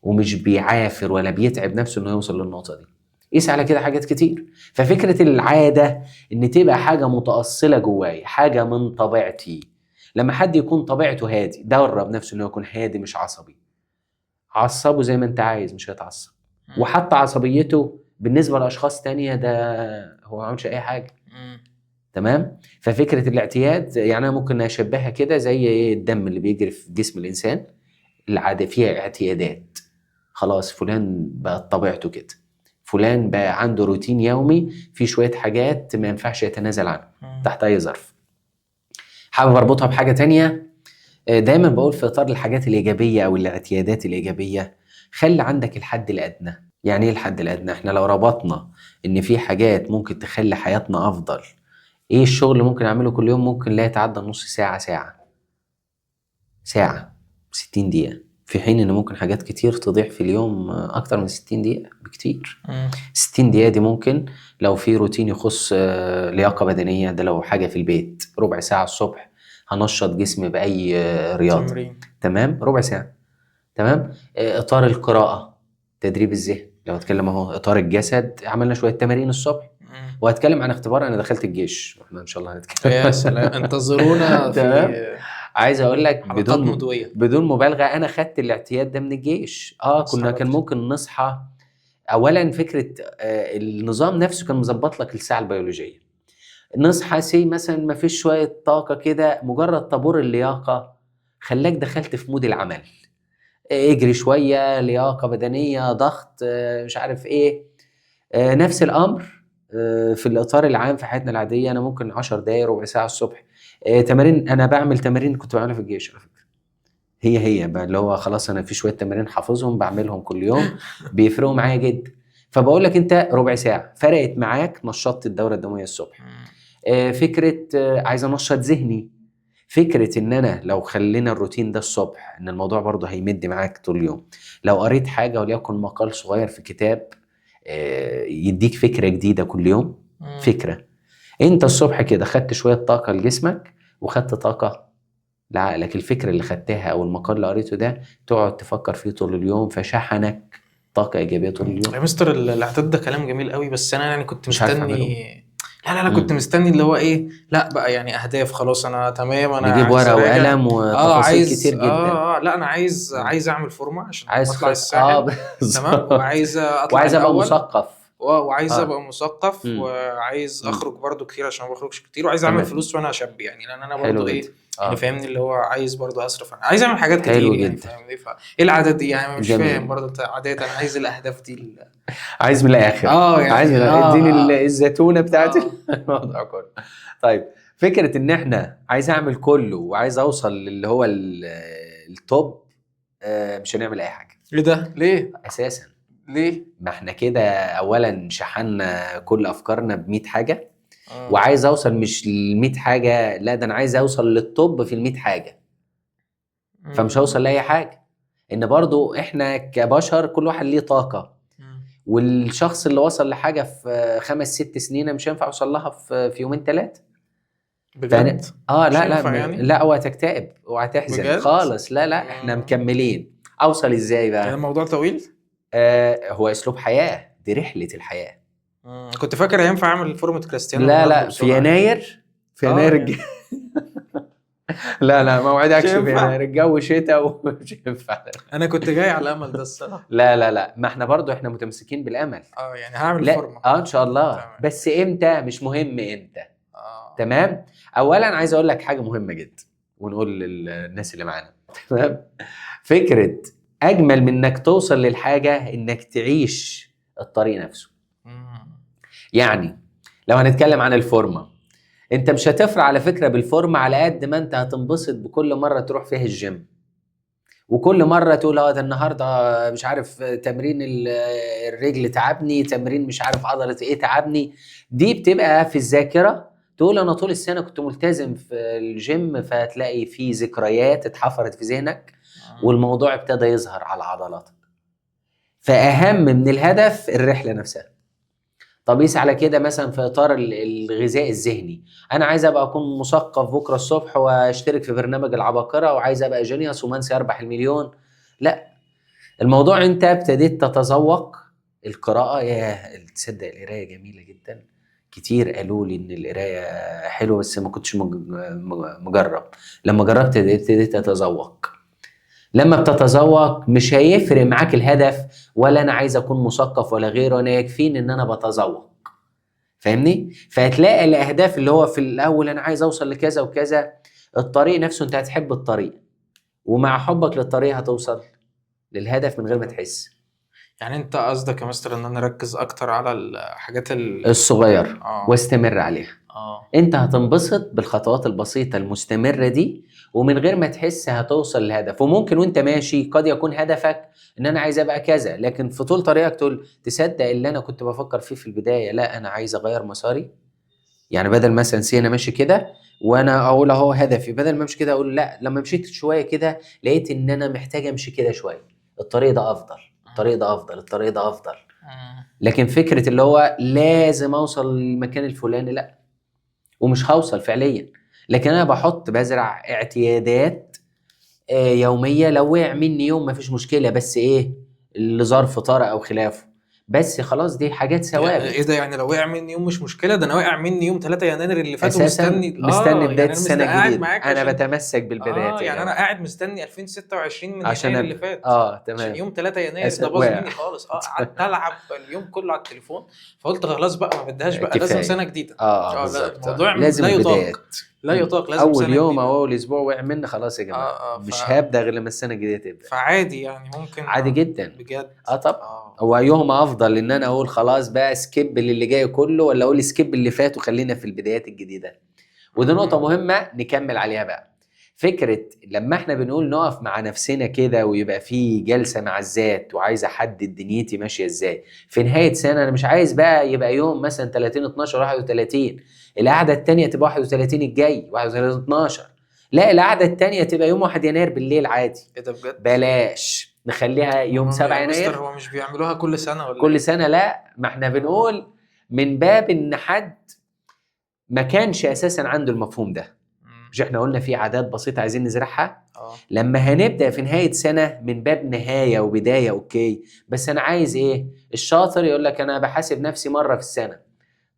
ومش بيعافر ولا بيتعب نفسه انه يوصل للنقطة دي. قيس على كده حاجات كتير. ففكرة العادة ان تبقى حاجة متأصلة جواي، حاجة من طبيعتي. لما حد يكون طبيعته هادي، درب نفسه انه يكون هادي مش عصبي. عصبه زي ما انت عايز مش هيتعصب، وحتى عصبيته بالنسبة لأشخاص تانية ده هو ما عملش أي حاجة. تمام. ففكرة الاعتياد يعني أنا ممكن أشبهها كده زي إيه، الدم اللي بيجري في جسم الإنسان، العادة فيها اعتيادات. خلاص فلان بقى طبيعته كده، فلان بقى عنده روتين يومي في شوية حاجات ما ينفعش يتنازل عنها تحت أي ظرف. حابب أربطها بحاجة تانية. دايما بقول في إطار الحاجات الإيجابية أو الاعتيادات الإيجابية، خلي عندك الحد الأدنى. يعني إيه الحد الأدنى؟ إحنا لو ربطنا إن في حاجات ممكن تخلي حياتنا أفضل، إيه الشغل اللي ممكن أعمله كل يوم ممكن لا يتعدى نص ساعة، ساعة 60 دقيقة، في حين إن ممكن حاجات كتير تضيع في اليوم أكتر من 60 دقيقة بكتير. 60 دقيقة دي ممكن لو في روتين يخص لياقة بدنية، ده لو حاجة في البيت ربع ساعة الصبح هنشط جسمي بأي رياضة تمرين. تمام، ربع ساعة. تمام. إطار القراءة، تدريب الذهن، لو اتكلم اهو إطار الجسد، عملنا شوية تمارين الصبح. وهتكلم عن اختبار انا دخلت الجيش، واحنا ان شاء الله هنتكلم. يا سلام، انتظرونا في عايز اقول لك بدون مبالغه انا خدت الاعتياد ده من الجيش. كان ممكن نصحى. اولا فكره النظام نفسه كان مظبط لك الساعه البيولوجيه، نصحى مثلا ما فيش شويه طاقه كده، مجرد طابور اللياقه خلاك دخلت في مود العمل. اجري شويه، لياقه بدنيه، ضغط، مش عارف ايه. نفس الامر في الاطار العام في حياتنا العاديه. انا ممكن 10 دقايق ربع ساعه الصبح تمارين. انا بعمل تمارين كنت بعملها في الجيش على فكره، هي بقى اللي هو خلاص انا في شويه تمارين حافظهم بعملهم كل يوم بيفرقوا معايا جدا. فبقول لك انت ربع ساعه فرقت معاك، نشطت الدوره الدمويه الصبح. فكره عايز انشط ذهني، فكره ان انا لو خلينا الروتين ده الصبح ان الموضوع برضه هيمد معاك طول اليوم. لو قريت حاجه وليكن مقال صغير في كتاب يديك فكره جديده كل يوم. فكره انت الصبح كده خدت شويه طاقه لجسمك وخدت طاقه لعقلك. الفكره اللي خدتها او المقال اللي قريته ده تقعد تفكر فيه طول اليوم، فشحنك طاقه ايجابيه طول اليوم. يا مستر الاعتاد ده كلام جميل قوي، بس انا يعني كنت مستني لا كنت مستني اللي هو ايه، لا بقى يعني اهداف خلاص انا تمام، انا نجيب عايز ورقة اراجع. وقلم اه وتفاصيل عايز كتير جدا. لا انا عايز مم. اعمل فورمه عشان لما عايز اطلع اه الساحل. تمام، بالظبط. وعايز اطلع وعايز ابقى الاول، مثقف. وعايز اه. ابقى مثقف، امم. وعايز امم. اخرج برضو كتير عشان ما بخرجش كتير، وعايز اعمل تمام. فلوس وانا شاب يعني، لان انا حلو برضو جدا. ايه يعني اه. فاهمني، اللي هو عايز برضو اصرف، انا عايز اعمل حاجات كتير حلو يعني جدا. فاهمني. فايه العادات دي يعني؟ مش فاهم جميل. برضو انت عادات، انا عايز الاهداف دي عايز من الاخر. اه عايز من يعني اديني اه الزيتونه بتاعت اه الموضوع كله. طيب، فكره ان احنا عايز اعمل كله وعايز اوصل للي هو التوب، مش هنعمل اي حاجه ايه ده ليه؟ اساسا. ليه؟ ما احنا كده اولا شحنا كل افكارنا ب 100 حاجه، اه وعايز اوصل مش ل 100 حاجه، لا ده انا عايز اوصل للتوب في ال 100 حاجه، فمش هوصل لاي حاجه. ان برضو احنا كبشر كل واحد ليه طاقه، والشخص اللي وصل لحاجه في 5 6 سنين مش هينفع يوصل لها في يومين 3. بجد؟ فانا مش لا ينفع يعني؟ لا، اوعى تكتئب، اوعى تحزن بجد؟ خالص، لا لا، احنا مم. مكملين. اوصل ازاي كان بقى؟ الموضوع طويل؟ هو اسلوب حياه، دي رحله الحياه. كنت فاكر هينفع اعمل فورمة كريستيانو لا رونالدو لا، في بسرعة يعني. يناير، في اه يناير يعني لا لا، ما مش وعدكش، في هينفع. يناير الجو شتاء ومش ينفع. انا كنت جاي على الامل ده الصراحة. لا، ما احنا برضو احنا متمسكين بالامل. اه يعني هعمل لا فورمة. اه ان شاء الله، تمام بس ماشي. امتى مش مهم امتى. اه تمام. اولا عايز اقول لك حاجه مهمه جدا، ونقول للناس اللي معانا. تمام. فكره اجمل من انك توصل للحاجه انك تعيش الطريق نفسه. مم. يعني لو هنتكلم عن الفورمه، انت مش هتفرق على فكره بالفورمه على قد ما انت هتنبسط بكل مره تروح فيها الجيم، وكل مره تقول اه ده النهارده مش عارف تمرين الرجل تعبني، تمرين مش عارف عضله ايه تعبني. دي بتبقى في الذاكره، تقول انا طول السنه كنت ملتزم في الجيم، فتلاقي في ذكريات اتحفرت في ذهنك، مم. والموضوع ابتدى يظهر على عضلاتك. فاهم من الهدف الرحله نفسها. طب قيس على كده مثلا في اطار الغذاء الذهني، انا عايز ابقى اكون مثقف بكره الصبح واشترك في برنامج العباقره، وعايز ابقى جينيوس ومنسي اربح المليون. لا، الموضوع انت ابتديت تتذوق القراءه. يا تصدق القرايه جميله جدا، كتير قالوا لي ان القرايه حلوه بس ما كنتش مجرب. لما جربت ابتديت اتذوق. لما بتتذوق مش هيفرق معاك الهدف، ولا انا عايز اكون مثقف ولا غيره، انا يكفيني ان انا بتذوق. فاهمني؟ فهتلاقي الاهداف اللي هو في الاول انا عايز اوصل لكذا وكذا، الطريق نفسه انت هتحب الطريق، ومع حبك للطريق هتوصل للهدف من غير ما تحس. يعني انت قصدك يا مستر ان انا اركز اكتر على الحاجات الصغير اه واستمر عليها. اه انت هتنبسط بالخطوات البسيطة المستمرة دي، ومن غير ما تحس هتوصل للهدف. وممكن وانت ماشي قد يكون هدفك ان انا عايز ابقى كذا، لكن في طول طريقك تقول تصدق اللي انا كنت بفكر فيه في البداية، لا انا عايز اغير مساري. يعني بدل مثلا انا ماشي كده وانا اقول اهو هدفي، بدل ما امشي كده اقول لا، لما مشيت شويه كده لقيت ان انا محتاج امشي كده شويه، الطريق ده افضل، الطريق ده افضل، الطريق ده افضل. لكن فكره اللي هو لازم اوصل للمكان الفلاني، لا، ومش هوصل فعليا. لكن انا بزرع اعتيادات يوميه، لو وقع مني يوم ما فيش مشكله، بس ايه، لظرف طارئ او خلافه، بس خلاص دي حاجات يعني ايه ثوابت. ده؟ يعني لو وقع مني يوم مش مشكله، ده انا واقع مني يوم 3 يناير اللي فات اساسا ومستني مستني بدايه يعني انا السنه قاعد الجديده، معاك انا عشان بتمسك بالبدايات يا يعني انا جماعه. قاعد مستني 2026 من عشان يناير اللي ابدا فات عشان تمام. يوم 3 يناير ده باظ واقع. مني خالص. قعدت العب اليوم كله على التليفون، فقلت خلاص بقى ما بديهاش بقى، لازم سنه كفايه. جديده. لا بالظبط. الموضوع لازم لا يطاق، البدايات. لا يطاق، لازم اول سنه يوم او جديده. اول اسبوع وقع مني خلاص يا جماعه، اه اه مش هبدا غير لما السنه الجديده تبدا. فعادي يعني ممكن عادي جدا. بجد. طبعا. اه هو ايهما افضل، ان انا اقول خلاص بقى سكيب اللي جاي كله، ولا اقول سكيب اللي فات وخلينا في البدايات الجديده؟ ودي نقطة مهمة نكمل عليها بقى. فكرة لما احنا بنقول نقف مع نفسنا كده ويبقى في جلسة مع الذات، وعايز احدد دنيتي ماشية ازاي في نهاية سنة، انا مش عايز بقى يبقى يوم مثلا 30 12 31 القعدة التانية تبقى 31 الجاي 31 12، لا القعدة التانية تبقى يوم 1 يناير بالليل عادي. ايه ده بجد؟ بلاش نخليها يوم 7 يا مستر يناير هو مش بيعملوها كل سنة ولا كل ايه؟ سنة، لا ما احنا بنقول من باب ان حد ما كانش اساسا عنده المفهوم ده. مم. مش احنا قلنا في عادات بسيطة عايزين نزرعها؟ اه لما هنبدأ في نهاية سنة من باب نهاية وبداية اوكي، بس انا عايز ايه؟ الشاطر يقول لك انا بحاسب نفسي مرة في السنة،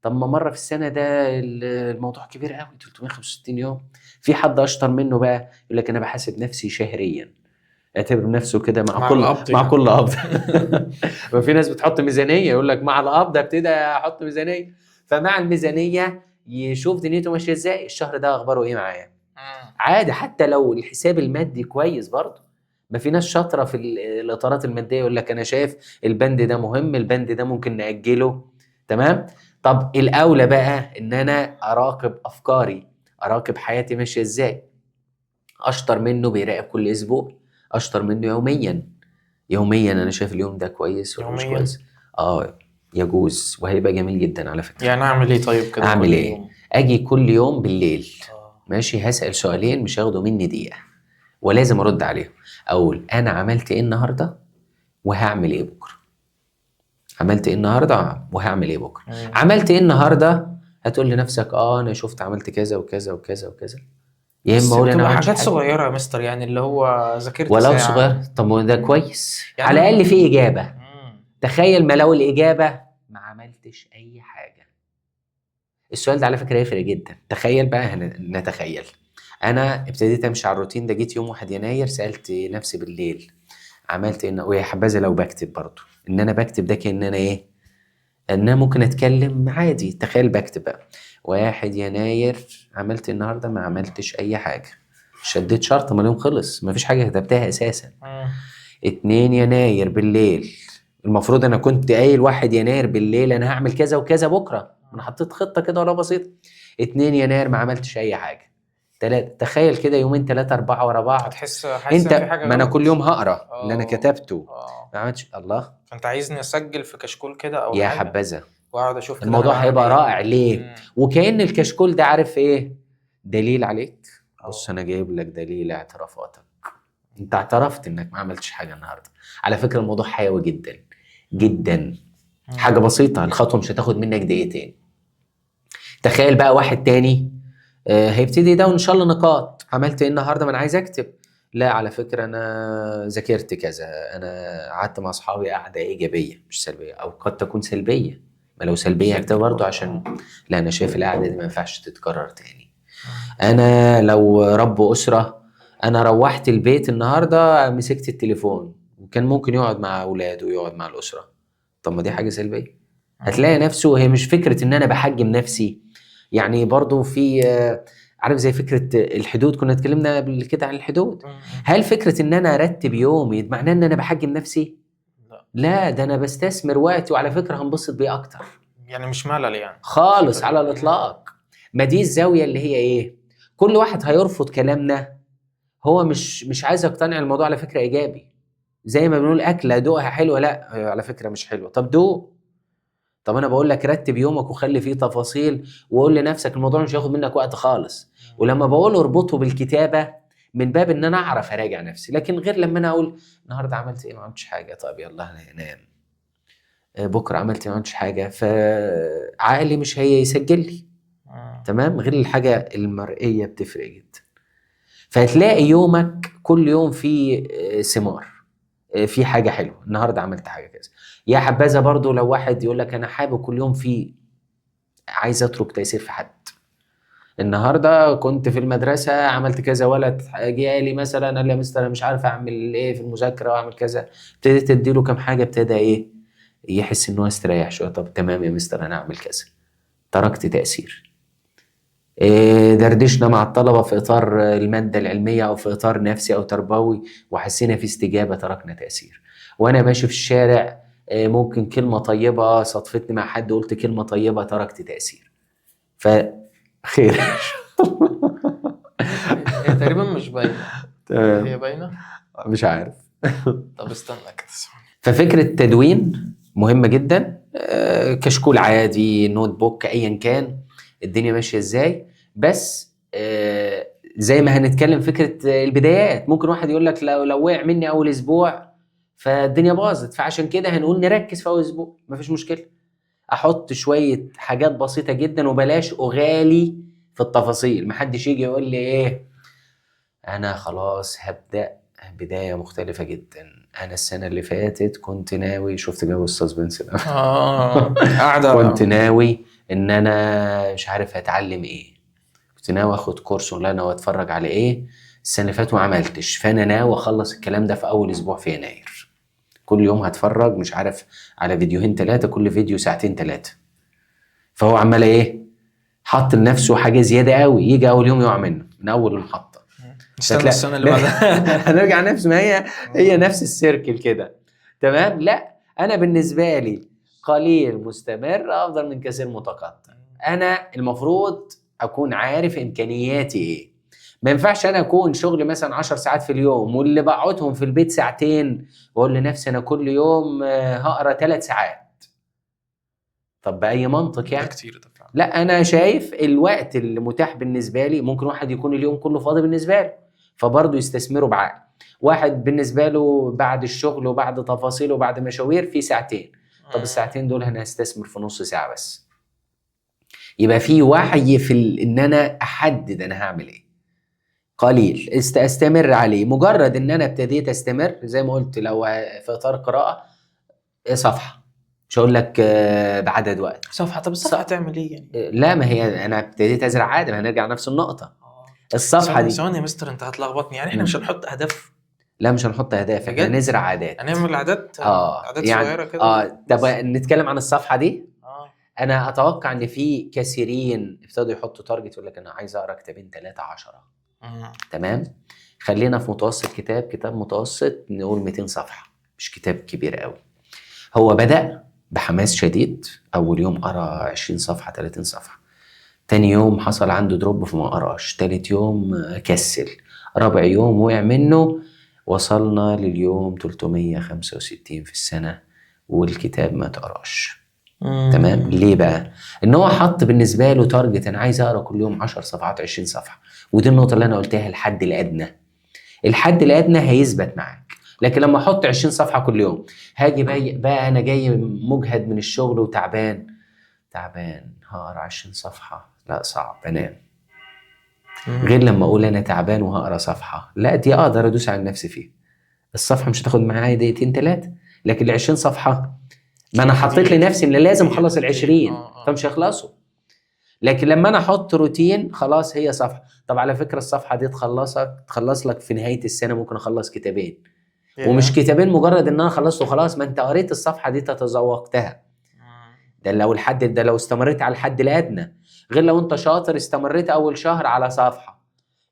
طب ما مره في السنه ده الموضوع كبير قوي، 365 يوم. في حد اشطر منه بقى يقول لك انا بحاسب نفسي شهريا، اعتبر نفسه كده مع مع كل القبض مع يعني. كل قبض. وفي ناس بتحط ميزانيه يقول لك مع القبض ابتدي احط ميزانيه. فمع الميزانيه يشوف دنيته ماشيه ازاي، الشهر ده اخباره ايه معايا. عادي حتى لو الحساب المادي كويس برضه. ما في ناس شاطره في الاطارات الماديه يقول لك انا شايف البند ده مهم، البند ده ممكن ناجله. تمام. طب الاولى بقى ان انا اراقب افكاري، اراقب حياتي ماشيه ازاي. اشطر منه بيراقب كل اسبوع، اشطر منه يوميا. يوميا انا شايف اليوم ده كويس ولا مش يوميا. كويس. اه يجوز وهيبقى جميل جدا على فكره. يعني اعمل ايه طيب كده اعمل كل ايه؟ يوم؟ اجي كل يوم بالليل، اه. ماشي، هسأل سؤالين مش هياخدوا مني دقيقة ولازم ارد عليهم. اقول انا عملت ايه النهارده وهعمل ايه بكره. عملت ايه النهارده وهعمل ايه بكره. عملت ايه النهارده هتقول لنفسك اه انا شفت عملت كذا وكذا وكذا وكذا. يا اما بس اقول انا ما بتبقى عملتش حاجات حاجه. صغيرة يا مستر، يعني اللي هو ذاكرت ولو صغير، ساعة. طب ما ده كويس، يعني على الاقل في اجابه. مم. تخيل ما لو الاجابه ما عملتش اي حاجه. السؤال ده على فكره يفرق جدا. تخيل بقى نتخيل انا ابتديت امشي على الروتين ده، جيت يوم 1 يناير سالت نفسي بالليل عملت ايه. ويا حبذا لو بكتب برضه، ان انا بكتب ده كان انا ايه، ان انا ممكن اتكلم عادي. تخيل بكتب بقى 1 يناير عملت النهارده ما عملتش اي حاجه، شديت شرطه ما اليوم خلص ما فيش حاجه كتبتها اساسا. مم. 2 يناير بالليل، المفروض انا كنت قايل 1 يناير بالليل انا هعمل كذا وكذا بكره، انا حطيت خطه كده ولا بسيطه. 2 يناير ما عملتش اي حاجه. 3 تخيل كده يومين 3 4 ورا بعض. حاسس ان في انت حاجة ما انا كل غلط. يوم هقرا اللي انا اه. كتبته اه. ما عملتش. الله. فانت عايزني اسجل في كشكول كده او يا حاجة، حبذا. واقعد اشوف كده انا الموضوع بعمل هيبقى ايه. رائع ليه. مم. وكأن الكشكول ده عارف ايه، دليل عليك. بص اه. انا جايب لك دليل اعترافاتك، انت اعترفت انك ما عملتش حاجه النهارده. على فكره الموضوع حيوي جدا جدا. مم. حاجه بسيطه، الخطوه مش هتاخد منك دقيقتين. تخيل بقى واحد تاني هيبتدي ده وان شاء الله نقاط. عملت ايه النهارده ما انا عايز اكتب. لا على فكره انا ذاكرت كذا، انا قعدت مع اصحابي قعده ايجابيه مش سلبيه، او قد تكون سلبيه. ما لو سلبيه هكتب سجل برضه برضه. عشان لا انا شايف القعده دي ما ينفعش تتكرر تاني. مم. انا لو رب اسره، انا روحت البيت النهارده مسكت التليفون وكان ممكن يقعد مع اولاده ويقعد مع الاسره. طب ما دي حاجه سلبيه. هتلاقي نفسه هي مش فكره ان انا بحجم نفسي. يعني برضو في عارف زي فكره الحدود، كنا اتكلمنا قبل كده عن الحدود. مم. هل فكره ان انا ارتب يومي معناه ان انا بحجم نفسي؟ لا، لا ده انا بستثمر وقتي وعلى فكره هنبسط بيه اكتر. يعني مش ملل يعني. خالص على مم. الاطلاق. ما دي الزاويه اللي هي ايه، كل واحد هيرفض كلامنا. هو مش عايز يقتنع الموضوع على فكره ايجابي. زي ما بنقول اكله دوقها حلوه، لا على فكره مش حلوه، طب دوق. طب انا بقول لك رتب يومك وخلي فيه تفاصيل، وقول لنفسك الموضوع مش هياخد منك وقت خالص. ولما بقول اربطه بالكتابه من باب ان انا اعرف اراجع نفسي، لكن غير لما انا اقول النهارده عملت ايه ما عملتش حاجه، طب يلا انام. بكره عملت ايه ما عملتش حاجه، فعقلي مش هيسجل لي. مم. تمام. غير الحاجه المرئيه بتفرق جدا. فهتلاقي يومك كل يوم فيه ثمار، في حاجه حلوه النهارده عملت حاجه كذا. يا حبذا برضو لو واحد يقول لك انا حابب كل يوم في عايز اترك تاثير في حد. النهارده كنت في المدرسه عملت كذا، ولد جه لي مثلا قال لي يا مستر انا مش عارف اعمل ايه في المذاكره واعمل كذا. ابتديت اديله كام حاجه ابتدى ايه يحس ان هو استريح شويه. طب تمام يا مستر انا اعمل كذا، تركت تاثير. دردشنا مع الطلبه في اطار الماده العلميه او في اطار نفسي او تربوي وحسينا في استجابه، تركنا تاثير. وانا ماشي في الشارع ممكن كلمه طيبه صدفتني مع حد قلت كلمه طيبه تركت تاثير. فخير. هي تقريبا مش باينة. تمام. هي باينة. مش عارف. طب استنى كده ثواني. ففكرة التدوين مهمة جدا. كشكول عادي، نوت بوك، ايا كان الدنيا ماشية ازاي. بس زي ما هنتكلم فكرة البدايات، ممكن واحد يقول لك لو وقع مني اول اسبوع فالدنيا باظت، فعشان كده هنقول نركز في اول اسبوع مفيش مشكلة. احط شوية حاجات بسيطة جدا وبلاش اغالي في التفاصيل. محدش يجي يقول لي ايه انا خلاص هبدأ بداية مختلفة جدا. انا السنة اللي فاتت كنت ناوي، شفت جو السسبنس ده. قاعدة. كنت ناوي ان انا مش عارف هتعلم ايه، كنت ناوي اخد كورس اونلاين او اتفرج على ايه السنه اللي فاتت وما عملتش، فانا ناوي اخلص الكلام ده في اول اسبوع في يناير. كل يوم هتفرج مش عارف على فيديوهين 3، كل فيديو ساعتين 3. فهو عمال ايه، حط لنفسه حاجه زياده قوي، يجي اول يوم يقع منه من اول المحطه. نستنى السنه اللي بعدها. هنرجع نفس ما هي نفس السيركل كده. تمام. لا انا بالنسبه لي قليل مستمر افضل من كثير متقطع. انا المفروض اكون عارف امكانياتي ايه. ما ينفعش انا اكون شغلي مثلا 10 ساعات في اليوم واللي بقعدهم في البيت ساعتين واقول لنفسي انا كل يوم هقرا 3 ساعات. طب باي منطق ده يعني؟ كتير ده فعلا. لا انا شايف الوقت اللي متاح بالنسبه لي، ممكن واحد يكون اليوم كله فاضي بالنسبه له فبرضه يستثمره بعقل. واحد بالنسبه له بعد الشغل وبعد تفاصيله وبعد مشاوير في ساعتين، طب الساعتين دول انا هستثمر في نص ساعه بس. يبقى في وعي في ان انا احدد انا هعمل ايه. قليل استمر عليه. مجرد ان انا ابتديت استمر زي ما قلت، لو في اطار قراءه صفحه، مش هقول لك بعدد وقت صفحه. طب الصفحه تعمل ايه يعني؟ لا ما هي انا ابتديت ازرع عاده، ما هنرجع نفس النقطه. الصفحه دي ثواني يا مستر، انت هتلخبطني. يعني احنا مش هنحط اهداف؟ لا مش هنحط اهداف، احنا بجد؟ نزرع عادات. هنعمل عادات؟ عادات يعني صغيره كده طب بس. نتكلم عن الصفحه دي. اه. انا اتوقع ان في كثيرين ابتدوا يحطوا تارجت، يقول لك انا عايز اقرا كتابين 3 10. تمام. خلينا في متوسط كتاب متوسط نقول 200 صفحه، مش كتاب كبير قوي. هو بدأ بحماس شديد، اول يوم قرا 20 صفحه 30 صفحه، تاني يوم حصل عنده دروب فما قراش، تالت يوم كسل، رابع يوم وقع منه، وصلنا لليوم 365 في السنة والكتاب ما تقراش. تمام. ليه بقى؟ ان هو حط بالنسبة له تارجت، انا عايز اقرا كل يوم 10 صفحات 20 صفحة. ودي النقطة اللي انا قلتها، الحد الادنى. الحد الادنى هيثبت معاك. لكن لما احط 20 صفحة كل يوم، هاجي بقى انا جاي مجهد من الشغل وتعبان، هقرا 20 صفحة، لا صعب انام. غير لما اقول انا تعبان وهقرا صفحة، لا دي اقدر ادوس على نفسي فيها. الصفحة مش هتاخد معايا دقيقتين 3، لكن ال 20 صفحة ما انا حطيت لنفسي ان لازم اخلص ال 20 فمش هيخلصوا. لكن لما انا احط روتين خلاص هي صفحة. طب على فكرة الصفحة دي تخلص لك في نهاية السنة، ممكن اخلص كتابين. ومش كتابين مجرد ان انا خلصته خلاص، ما انت قريت الصفحة دي تتذوقتها. ده لو الحد ده لو استمريت على الحد الادنى. غير لو انت شاطر استمريت اول شهر على صفحه،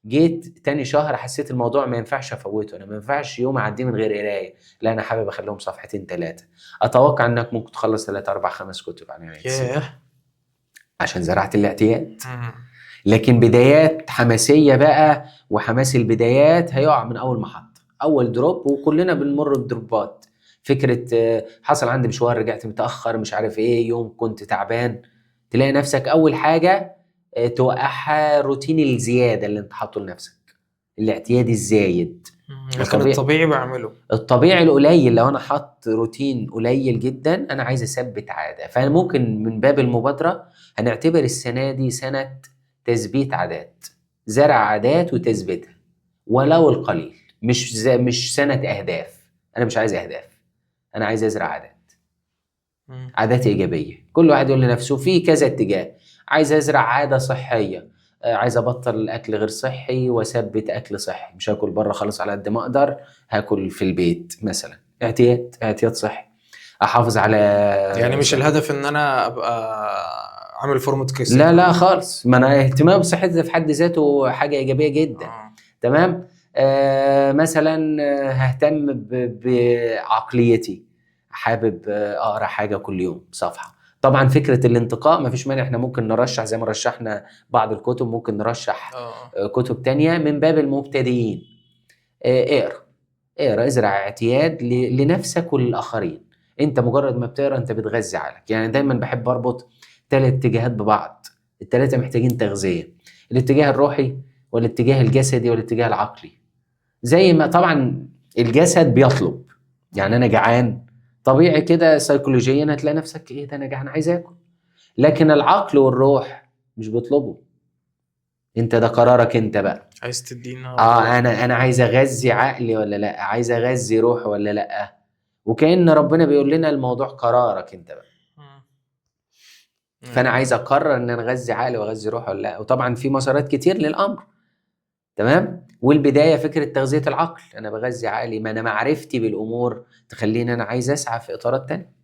جيت تاني شهر حسيت الموضوع ما ينفعش افوته، انا ما ينفعش يوم اعديه من غير قرايه، لا انا حابب اخليهم صفحتين 3. اتوقع انك ممكن تخلص 3 4 5 كتب على نهايه عشان زرعت الاعتياد. لكن بدايات حماسيه بقى، وحماس البدايات هيقع من اول محطه، اول دروب، وكلنا بنمر بدروبات. فكره حصل عندي مشوار رجعت متاخر مش عارف ايه، يوم كنت تعبان، تلاقي نفسك اول حاجه توقعها روتين الزياده اللي انت حاطه لنفسك، الاعتياد الزايد. لكن الطبيعي بعمله، الطبيعي القليل. لو انا حط روتين قليل جدا انا عايز اثبت عاده، فانا ممكن من باب المبادره هنعتبر السنه دي سنه تثبيت عادات، زرع عادات وتثبيتها ولو القليل. مش سنه اهداف. انا مش عايز اهداف، انا عايز ازرع عادات ايجابيه. كل واحد يقول لنفسه في كذا اتجاه. عايز ازرع عاده صحيه، عايز ابطل الاكل غير صحي واثبت اكل صحي، مش هاكل بره خالص على قد ما اقدر، هاكل في البيت مثلا. اعتياد صحي. احافظ على يعني مش الهدف ان انا ابقى عامل فورمة كريستيانو. لا خالص. ما انا اهتمام بصحتي في حد ذاته حاجه ايجابيه جدا. تمام. مثلا ههتم بعقليتي، حابب اقرا حاجه كل يوم صفحه. طبعا فكره الانتقاء ما فيش مانع، احنا ممكن نرشح زي ما رشحنا بعض الكتب، ممكن نرشح كتب تانية من باب المبتدئين. اقرا ازرع اعتياد لنفسك وللاخرين. انت مجرد ما بتقرا انت بتغذي عقلك. يعني دايما بحب اربط 3 اتجاهات ببعض، ال3 محتاجين تغذيه، الاتجاه الروحي والاتجاه الجسدي والاتجاه العقلي. زي ما طبعا الجسد بيطلب، يعني انا جعان طبيعي كده سيكولوجيا هتلاقي نفسك ايه ده انا جعان عايز اكل. لكن العقل والروح مش بيطلبوا، انت ده قرارك انت بقى. عايز تدينا انا عايز اغذي عقلي ولا لا، عايز اغذي روحي ولا لا. وكأن ربنا بيقول لنا الموضوع قرارك انت بقى. فانا عايز اقرر ان انا اغذي عقلي واغذي روحي ولا لا. وطبعا في مسارات كتير للامر، تمام. والبدايه فكره تغذيه العقل، انا بغذي عقلي، ما انا معرفتي بالامور تخليني انا عايز اسعى في اطارات تانية.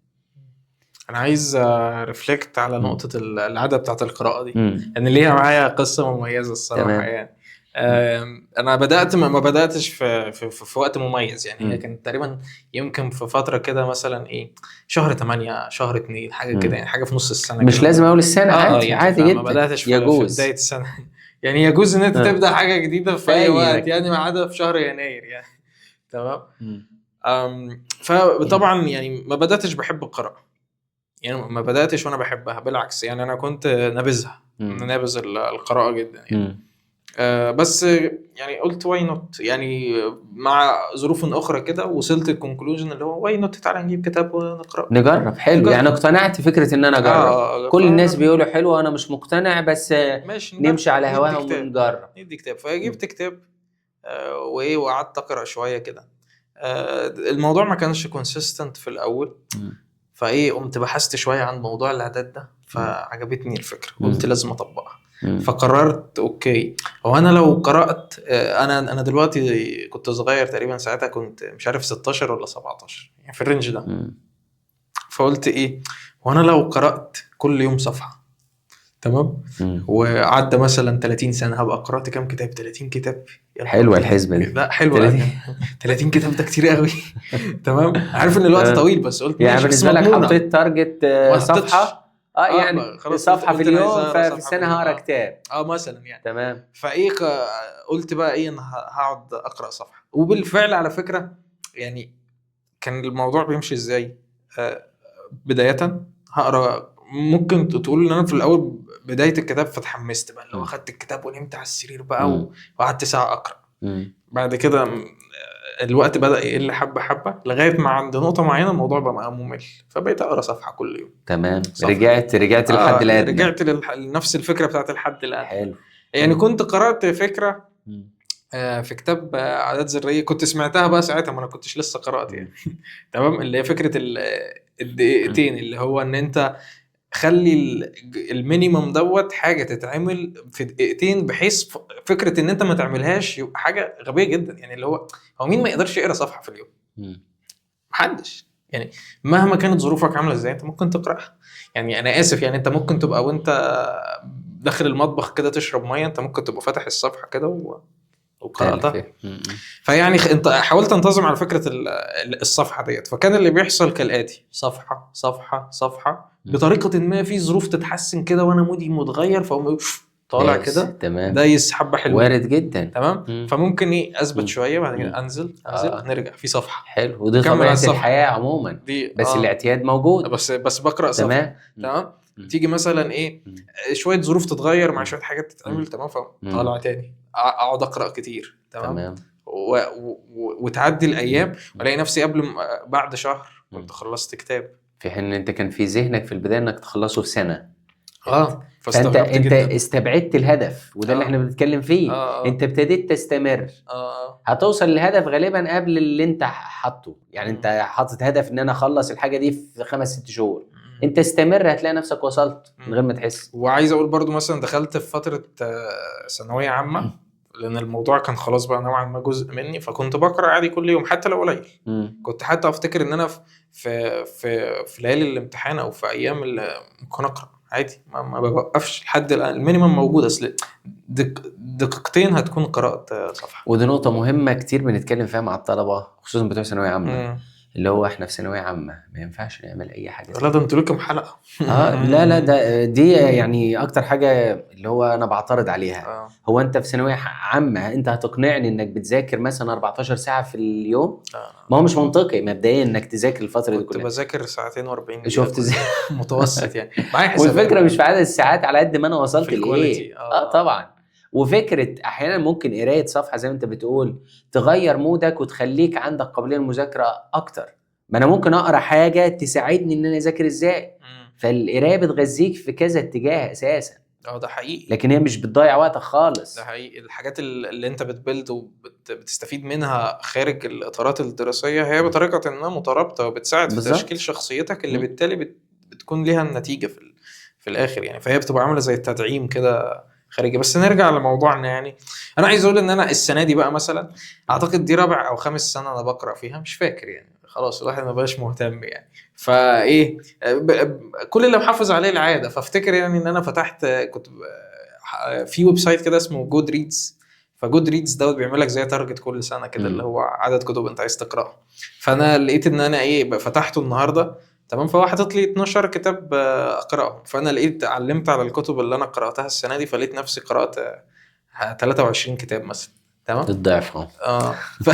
انا عايز ريفلكت على نقطه العاده بتاعه القراءه دي، مم. ان ليها معايا قصه مميزه الصراحه تمام. يعني. انا بدات ما بداتش في وقت مميز يعني، هي مم. كانت تقريبا يمكن في فتره كده مثلا ايه، شهر 8 شهر 2 حاجه كده يعني، حاجه في نص السنه مش كده. لازم اول السنه، عادي يعني عادي فما جدا، بداتش في يجوز. بدايه السنه يعني يجوز ان انت آه. تبدا حاجه جديده في في اي أي وقت مكان. يعني، ما عدا في شهر يناير يعني. تمام. مم. فطبعا يعني ما بداتش بحب القراءه يعني، ما بداتش وانا بحبها، بالعكس يعني انا كنت نابذها، مم. نابذ القراءه جدا يعني. مم. بس يعني قلت واي نوت يعني، مع ظروف اخرى كده وصلت الكونكلوجن اللي هو واي نوت، تعالى نجيب كتاب ونقرا. نجرب، حلو يعني، اقتنعت فكره ان انا اجرب. كل الناس بيقولوا حلو وانا مش مقتنع، بس ماشي نمشي على ندي هواهم كتاب، ونجرب. ندي كتاب. فجبت كتاب وايه، وقعدت اقرا شويه كده. الموضوع ما كانش كونسيستنت في الاول، فايه قمت بحثت شويه عن موضوع الاعداد ده، فعجبتني الفكره، قلت لازم اطبقها. فقررت اوكي، هو انا لو قرات انا دلوقتي كنت صغير تقريبا ساعتها، كنت مش عارف 16 ولا 17 يعني في الرينج ده. فقلت ايه، وانا لو قرات كل يوم صفحه، تمام، وعدى مثلا 30 سنه، هبقى قرات كام كتاب؟ 30 كتاب. حلوه الحسبه دي. لا حلوه 30 كتاب ده كتير قوي. تمام، عارف ان الوقت طويل، بس قلت يعني ماشي، بس بالنسبه لك مضمونة. حطيت تارجت ما حطيتش. صفحه، يعني خلاص صفحه في قلت انا عايز اليوم، اقرا ففي صفحه في السنه اليوم. هقرا كتاب. مثلا يعني. تمام. فايه قلت بقى ايه، انا هقعد اقرا صفحه. وبالفعل على فكره يعني، كان الموضوع بيمشي ازاي. بدايه هقرا، ممكن تقول ان انا في الاول بدايه الكتاب فتحمست بقى، اللي هو اخدت الكتاب ونمت على السرير بقى وقعدت ساعه اقرا. بعد كده الوقت بدأ يقل حبة حبة، لغاية ما عند نقطة معينة الموضوع بقى ممل، فبقيت أقرأ صفحة كل يوم. تمام. صفحة. رجعت للحد الأدنى. رجعت لنفس الفكرة بتاعت الحد الأدنى. حلو. يعني كنت قرأت فكرة في كتاب عادات ذرية، كنت سمعتها بقى ساعتها، ما أنا كنتش لسه قرأت يعني. تمام، اللي هي فكرة الدقيقتين، اللي هو إن أنت خلي المينيمم دوت حاجه تتعمل في دقيقتين، بحيث فكره ان انت ما تعملهاش يبقى حاجه غبيه جدا يعني. اللي هو مين ما يقدرش يقرا صفحه في اليوم؟ محدش يعني، مهما كانت ظروفك عامله ازاي انت ممكن تقراها يعني. انا اسف يعني، انت ممكن تبقى وانت داخل المطبخ كده تشرب ميه، انت ممكن تبقى فاتح الصفحه كده وقرأتها. فيعني انت حاولت تنتظم على فكره الصفحه ديت. فكان اللي بيحصل كالاتي، صفحه صفحه صفحه، بطريقه ما في ظروف تتحسن كده وانا مودي متغير، فاقوم طالع كده دايس حبه حلوه، وارد جدا. تمام. فممكن ايه اثبت شويه، بعد كده انزل نرجع في صفحه. حلو، ودي طبيعه الحياه عموما دي. بس الاعتياد موجود، بس بقرا صفحه. تمام. تيجي مثلا ايه، شويه ظروف تتغير مع شويه حاجات تتعمل، تمام، فطالع تاني اقعد اقرا كتير. تمام. وتعدي الايام والاقي نفسي بعد شهر كنت خلصت كتاب، في حين ان انت كان في ذهنك في البدايه انك تخلصه في سنه. فانت استبعدت الهدف، وده اللي احنا بنتكلم فيه. انت ابتديت تستمر، هتوصل للهدف غالبا قبل اللي انت حاطه يعني. انت حاطط هدف ان انا اخلص الحاجه دي في 5-6 شهور، انت استمر هتلاقي نفسك وصلت من غير ما تحس. وعايز اقول برضو مثلا دخلت في فتره ثانويه عامه، لان الموضوع كان خلاص بقى نوعا ما جزء مني، فكنت بقرا عادي كل يوم حتى لو قليل. كنت حتى افتكر ان انا في ليالي الامتحان او في ايام اللي ممكن اقرا عادي، ما بوقفش لحد المينيمم موجود. اصل دقيقتين هتكون قرات صفحه. ودي نقطه مهمه كتير بنتكلم فيها مع الطلبه، خصوصا بتوع ثانويه عامه. اللي هو احنا في ثانويه عامه ما ينفعش نعمل اي حاجه. لا ده انتوا لكم حلقه. لا دي يعني اكتر حاجه اللي هو انا بعترض عليها. هو انت في ثانويه عامه انت هتقنعني انك بتذاكر مثلا 14 ساعه في اليوم؟ ما هو مش منطقي مبدئيا انك تذاكر الفتره دي كلها. كنت بذاكر 2:40 دقيقه. شفت ازاي؟ متوسط يعني. معايا حسابات. والفكره مش في عدد الساعات على قد ما انا وصلت لايه. طبعا. وفكره احيانا ممكن قرايه صفحه زي ما انت بتقول تغير مودك وتخليك عندك قابليه للمذاكره اكتر. ما انا ممكن اقرا حاجه تساعدني ان انا اذاكر ازاي. فالقرايه بتغذيك في كذا اتجاه اساسا. ده حقيقي. لكن هي مش بتضيع وقتك خالص. ده حقيقي. الحاجات اللي انت بتبلد وبتستفيد منها خارج الاطارات الدراسيه، هي بطريقه ما مترابطه وبتساعد في تشكيل شخصيتك، اللي بالتالي بتكون ليها النتيجه في الاخر يعني. فهي بتبقى عامله زي التدعيم كده خارجي. بس نرجع لموضوعنا يعني. انا عايز اقول ان انا السنه دي بقى مثلا اعتقد دي رابع او خامس سنه انا بقرا فيها، مش فاكر يعني، خلاص الواحد ما بقاش مهتم يعني. فايه كل اللي محافظ عليه العاده. فافتكر يعني ان انا فتحت كنت في ويب سايت كده اسمه جود ريدز. فجود ريدز دوت بيعمل لك زي تارجت كل سنه كده اللي هو عدد كتب انت عايز تقراها. فانا لقيت ان انا فتحته النهارده تمام، فهو حاطط لي 12 كتاب اقراهم. فانا لقيت علمت على الكتب اللي انا قراتها السنه دي، فلقيت نفسي قرات 23 كتاب مثلا. تمام. الضعف اهو. ف...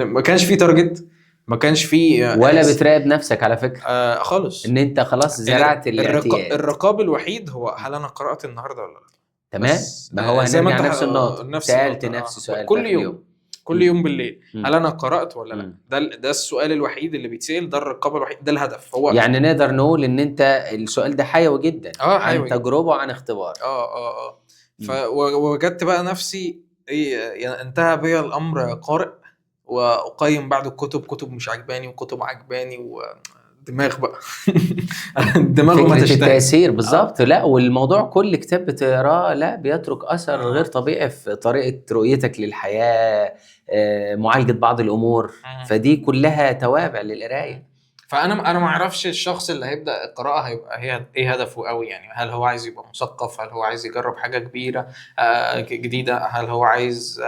ما كانش في تارجت، ما كانش في ولا بتراقب نفسك على فكره خالص. ان انت خلاص زرعت الاعتياد. الرقاب الوحيد هو هل انا قرات النهارده ولا لا. تمام، بس ما هو زي ما هنرجع انت نفس النقطه، نفس سالت النقطه نفس سؤال في كل اخر يوم، اليوم. كل يوم بالليل مم. هل انا قرات ولا لا. مم. ده السؤال الوحيد اللي بيتسال، ده الرقابه الوحيد، ده الهدف هو. يعني نقدر نقول ان انت السؤال ده حيوي جدا، عن حيوي جدا. تجربه وعن اختبار. فوجدت بقى نفسي يعني انتهى بيا الامر قارئ، واقيم بعد الكتب كتب مش عجباني وكتب عجباني، ودماغ بقى دماغه ما فكرة تشتهي. التأثير بالظبط. لا، والموضوع كل كتاب بتقراه لا بيترك أثر غير طبيعي في طريقة رؤيتك للحياة، معالجة بعض الأمور. فدي كلها توابع للقراية. فانا ما اعرفش الشخص اللي هيبدا القراءه هيبقى هي ايه هدفه قوي يعني. هل هو عايز يبقى مثقف؟ هل هو عايز يجرب حاجه كبيره جديده؟ هل هو عايز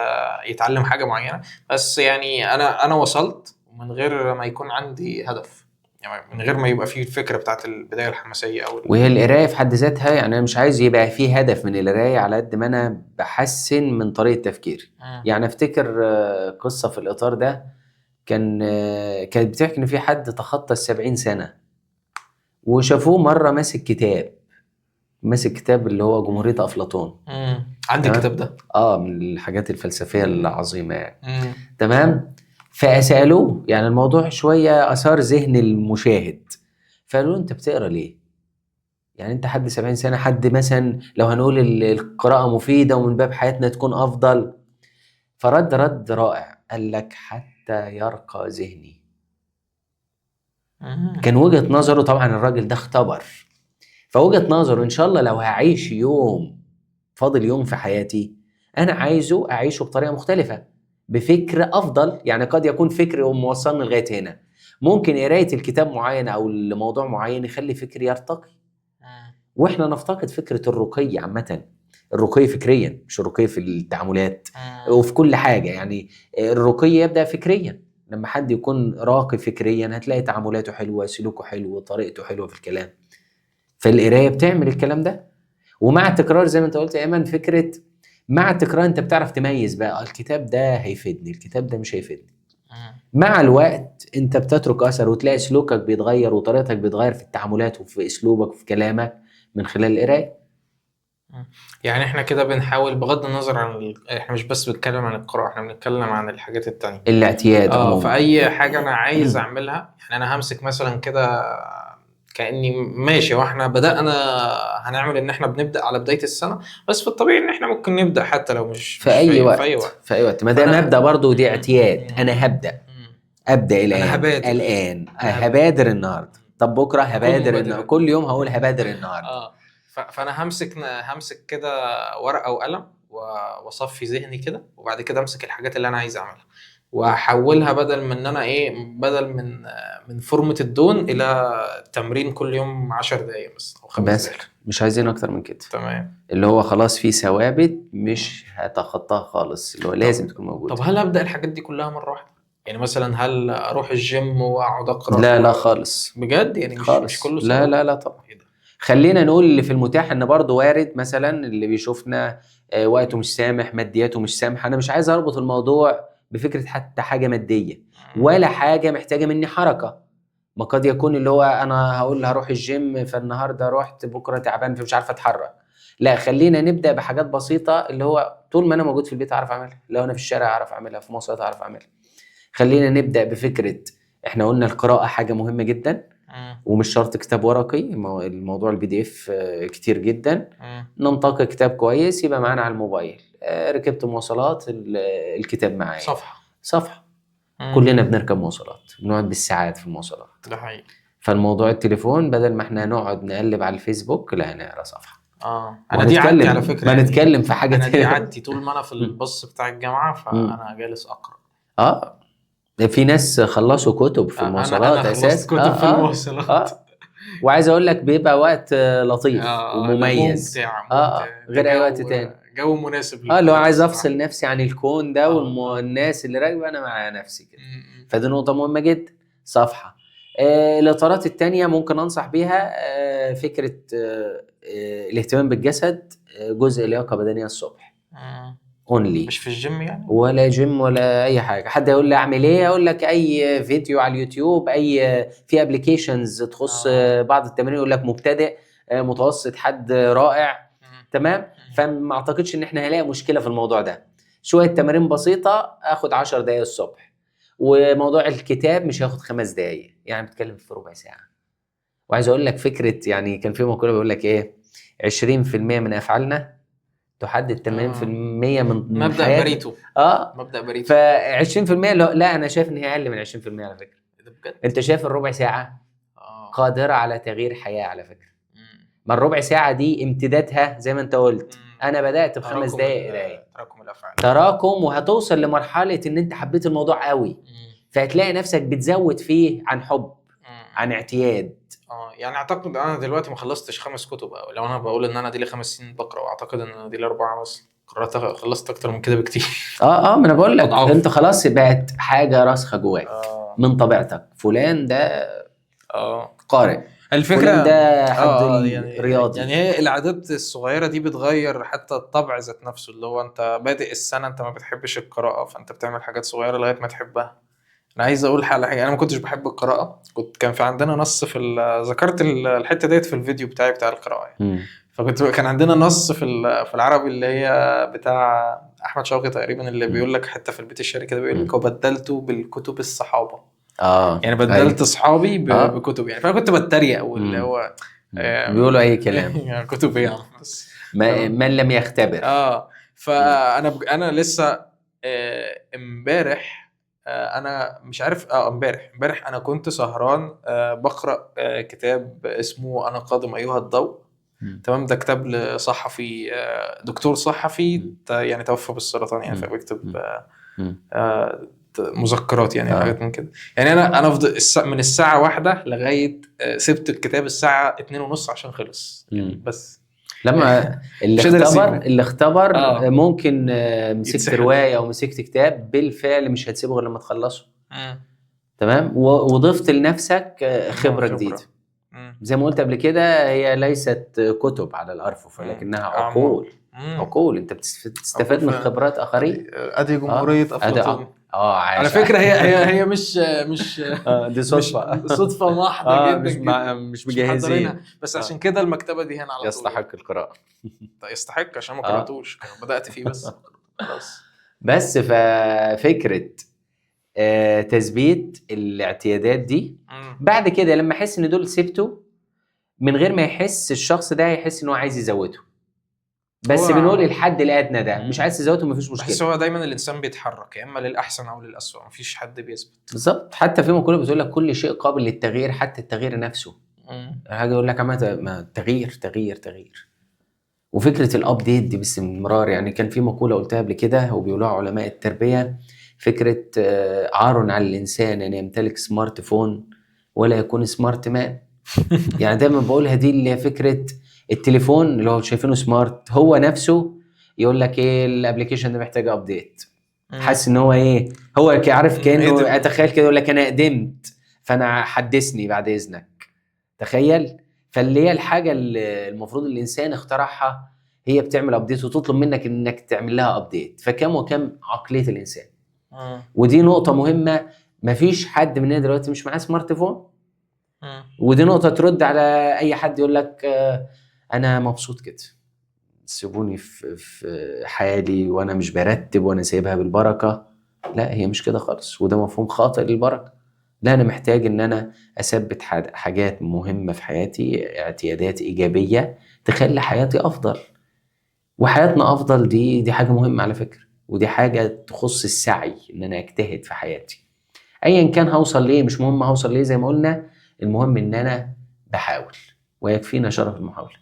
يتعلم حاجه معينه؟ بس يعني انا وصلت من غير ما يكون عندي هدف يعني، من غير ما يبقى فيه الفكره بتاعت البدايه الحماسيه او وهي القراية في حد ذاتها يعني أنا مش عايز يبقى فيه هدف من القراية على قد ما أنا بحسن من طريقة تفكيري. يعني أفتكر قصة في الإطار ده، كانت بتحكي إن في حد تخطى 70 سنة وشافوه مرة ماسك كتاب اللي هو جمهورية أفلاطون. عندي تمام؟ الكتاب ده من الحاجات الفلسفية العظيمة يعني. تمام. فسألوه، يعني الموضوع شوية أثار ذهن المشاهد، فقالوا له أنت بتقرأ ليه؟ يعني أنت حد 70 سنة، حد مثلا لو هنقول القراءة مفيدة ومن باب حياتنا تكون أفضل. رد رائع، قال لك حتى يرقى ذهني. كان وجهة نظره، طبعا الراجل ده اختبر، فوجهة نظره إن شاء الله لو هعيش يوم، فاضل يوم في حياتي، أنا عايزه أعيشه بطريقة مختلفة بفكر أفضل. يعني قد يكون فكر موصلني لغاية هنا، ممكن قراية الكتاب معين أو الموضوع معين يخلي فكري يرتقي. وإحنا نفتقد فكرة الرقي عامة، الرقي فكريا مش الرقي في التعاملات وفي كل حاجة. يعني الرقي يبدأ فكريا، لما حد يكون راقي فكريا هتلاقي تعاملاته حلوة، سلوكه حلو، طريقته حلوة في الكلام. فالقرايه بتعمل الكلام ده. ومع التكرار زي ما انت قلت يا ايمن، فكره مع التكرار انت بتعرف تميز بقى الكتاب ده هيفيدني، الكتاب ده مش هيفيدني. مع الوقت انت بتترك اثر وتلاقي سلوكك بيتغير وطريقتك بيتغير في التعاملات وفي اسلوبك وفي كلامك من خلال القرايه. يعني احنا كده بنحاول بغض النظر عن احنا مش بس بنتكلم عن القراءة، احنا بنتكلم عن الحاجات التانية، الاعتياد عموما. فأي حاجة أنا عايز أعملها يعني أنا همسك مثلا كده كأني ماشي، واحنا بدأنا هنعمل ان احنا بنبدأ على بداية السنة، بس في الطبيعي ان احنا ممكن نبدأ حتى لو مش في اي وقت، في اي وقت. في اي وقت ما دام ابدا برضه دي اعتياد. انا ابدا الان، انا هبادر النهارده، طب بكره هبادر النهارده، كل يوم هقول هبادر النهارده. فانا همسك كده ورقة وقلم واصفي ذهني كده، وبعد كده امسك الحاجات اللي انا عايز اعملها واحولها، بدل من ان انا بدل من فورمة الدون الى تمرين كل يوم 10 دقايق بس او 5 بس دقايق. مش عايزين اكتر من كده. تمام. اللي هو خلاص في ثوابت مش هتخطاها خالص، اللي هو لازم تكون موجوده. طب هل ابدا الحاجات دي كلها مره واحده؟ يعني مثلا هل اروح الجيم واقعد اقرا؟ لا خالص بجد يعني خالص. مش كله لا طبعا. خلينا نقول اللي في المتاح، ان برضه وارد مثلا اللي بيشوفنا وقته مش سامح، مادياته مش سامحه. انا مش عايز اربط الموضوع بفكره حتى حاجه ماديه ولا حاجه محتاجه مني حركه. ما قد يكون اللي هو انا هقول هروح الجيم، فالنهارده رحت بكره تعبان فمش عارف اتحرك. لا، خلينا نبدا بحاجات بسيطه، اللي هو طول ما انا موجود في البيت اعرف اعملها، لو انا في الشارع اعرف اعملها، في مواصلات اعرف اعملها. خلينا نبدا بفكره، احنا قلنا القراءه حاجه مهمه جدا ومش شرط كتاب ورقي، الموضوع PDF كتير جدا. ننتقي كتاب كويس يبقى معانا على الموبايل، ركبت مواصلات الكتاب معايا صفحه. كلنا بنركب مواصلات، بنقعد بالساعات في المواصلات. ده حقيقي. فالموضوع التليفون بدل ما احنا نقعد نقلب على الفيسبوك، لا نقرا صفحه. انا دي عادتي وهنتكلم على فكره ما يعني. نتكلم في حاجه انا دي تانية. عادتي طول ما انا في الباص بتاع الجامعه، فانا جالس اقرا. اه في ناس خلصوا كتب في انا المواصلات خلصت اساس. كتب في المواصلات. وعايز اقول لك بيبقى وقت لطيف لا، ومميز. ممتع ممتع. ده غير اي وقت تاني. جو مناسب لو للقراءه عايز الصراحه. افصل نفسي عن الكون ده والناس اللي راكبه، انا مع نفسي كده. فدي نقطه مهمه جدا. صفحه. الاطارات التانية ممكن انصح بيها فكره الاهتمام بالجسد، جزء لياقه بدنيه الصبح اونلي. مش في الجيم يعني، ولا جيم ولا اي حاجه. حد يقول لي اعمل ايه، اقول لك اي فيديو على اليوتيوب، اي في ابلكيشنز تخص بعض التمارين، يقول لك مبتدئ، متوسط، حد رائع. تمام. فما اعتقدش ان احنا هنلاقي مشكله في الموضوع ده. شويه تمارين بسيطه، اخد 10 دقائق الصبح. وموضوع الكتاب مش هياخد 5 دقائق، يعني بتكلم في ربع ساعه. وعايز اقول لك فكره، يعني كان في مقوله بيقول لك ايه، 20% من افعالنا تحدد 80% من مبدأ حياتنا. بريتو. مبدأ بريتو. ف 20% لا انا شايف ان هي اقل من 20% على فكره. ده بجد؟ انت شايف الربع ساعه قادره على تغيير حياه على فكره. ما الربع ساعه دي امتدادها زي ما انت قلت. انا بدات ب5 دقائق قرايه، تراكم الافعال، تراكم، وهتوصل لمرحله ان انت حبيت الموضوع قوي. فهتلاقي نفسك بتزود فيه عن حب، عن اعتياد. يعني اعتقد انا دلوقتي ما خلصتش 5 كتب، او لو انا بقول ان انا دي لي 5 سنين بقرا، اعتقد ان أنا دي لي 4 بس. خلصت اكتر من كده بكتير. ما انا بقول لك انت خلاص بقت حاجه راسخه جواك من طبيعتك. فلان ده قارئ، الفكره فلان ده حد يعني رياضي. يعني هي العادات الصغيره دي بتغير حتى الطبع ذات نفسه، اللي هو انت بادئ السنه انت ما بتحبش القراءه، فانت بتعمل حاجات صغيره لغايه ما تحبها. انا عايز اقول على حاجه، انا ما كنتش بحب القراءه، كان في عندنا نص ذكرت الحته ديت في الفيديو بتاع القراءه يعني. كان عندنا نص في العربي اللي هي بتاع احمد شوقي تقريبا، اللي بيقول لك حتى في البيت الشعري كده بيقول لك وبدلته بالكتب الصحابه. يعني بدلت اصحابي بكتب يعني. فانا كنت بتريق، واللي هو بيقولوا اي كلام. يعني كتب ايه بس من لم يختبر. فانا لسه امبارح، انا مش عارف امبارح انا كنت سهران بقرا كتاب اسمه انا قادم ايها الضوء. تمام. ده كتاب لصحفي، دكتور صحفي يعني توفى بالسرطان يعني، فبيكتب مذكرات يعني حاجات من كده يعني. انا من الساعه 1 لغايه سبت الكتاب الساعه 2:30 عشان خلص يعني. بس لما اللي اختبر ممكن مسكت روايه او مسكت كتاب بالفعل مش هتسيبه غير لما تخلصه. تمام. وضفت لنفسك خبره جديده. زي ما قلت قبل كده، هي ليست كتب على الارفف، ولكنها عقول انت بتستفاد من خبرات اخرين. ادي جمهوريه افلاطون. على فكره هي مش دي صدفه. صدفه محضه جدا. مش مجهزين. بس عشان كده المكتبه دي هنا على طول يستحق القراءه. يستحق عشان ما قراتوش. بدات فيه بس خلاص. بس ففكره تثبيت الاعتيادات دي بعد كده، لما احس ان دول سبته من غير ما يحس الشخص ده، هيحس ان هو عايز يزوده. بس بنقول الحد الادنى ده مش عايز تزوده، مفيش مشكله. بس هو دايما الانسان بيتحرك يا اما للاحسن او للاسوء، مفيش حد بيثبت. بالظبط. حتى في مقوله بتقول لك كل شيء قابل للتغيير حتى التغيير نفسه. حاجه يقول لك ما تغيير. وفكره الابديت دي باستمرار. يعني كان في مقوله قلتها قبل كده وبيقولوها علماء التربيه، فكره عار على الانسان ان يمتلك سمارت فون ولا يكون سمارت مان. يعني دايما بقولها دي، اللي هي فكره التليفون اللي هو شايفينه سمارت، هو نفسه يقول لك ايه الابلكيشن ده محتاج ابديت. حاسس ان هو ايه، هو عارف كانه اتخيل كده يقول لك انا قدمت فانا حدثني بعد اذنك. تخيل. فاللي هي الحاجه اللي المفروض الانسان اخترعها هي بتعمل ابديت وتطلب منك انك تعمل لها ابديت. فكم وكم عقليه الانسان. ودي نقطه مهمه. مفيش حد مننا دلوقتي مش معاه سمارت فون. ودي نقطه ترد على اي حد يقول لك انا مبسوط كده، سيبوني في حالي وانا مش برتب وانا سايبها بالبركه. لا، هي مش كده خالص، وده مفهوم خاطئ للبركه. لا، انا محتاج ان انا اثبت حاجات مهمه في حياتي، اعتيادات ايجابيه تخلي حياتي افضل. وحياتنا افضل دي حاجه مهمه على فكره، ودي حاجه تخص السعي ان انا اجتهد في حياتي ايا كان هوصل ليه. مش مهم هوصل ليه، زي ما قلنا المهم ان انا بحاول، ويكفينا شرف المحاولة.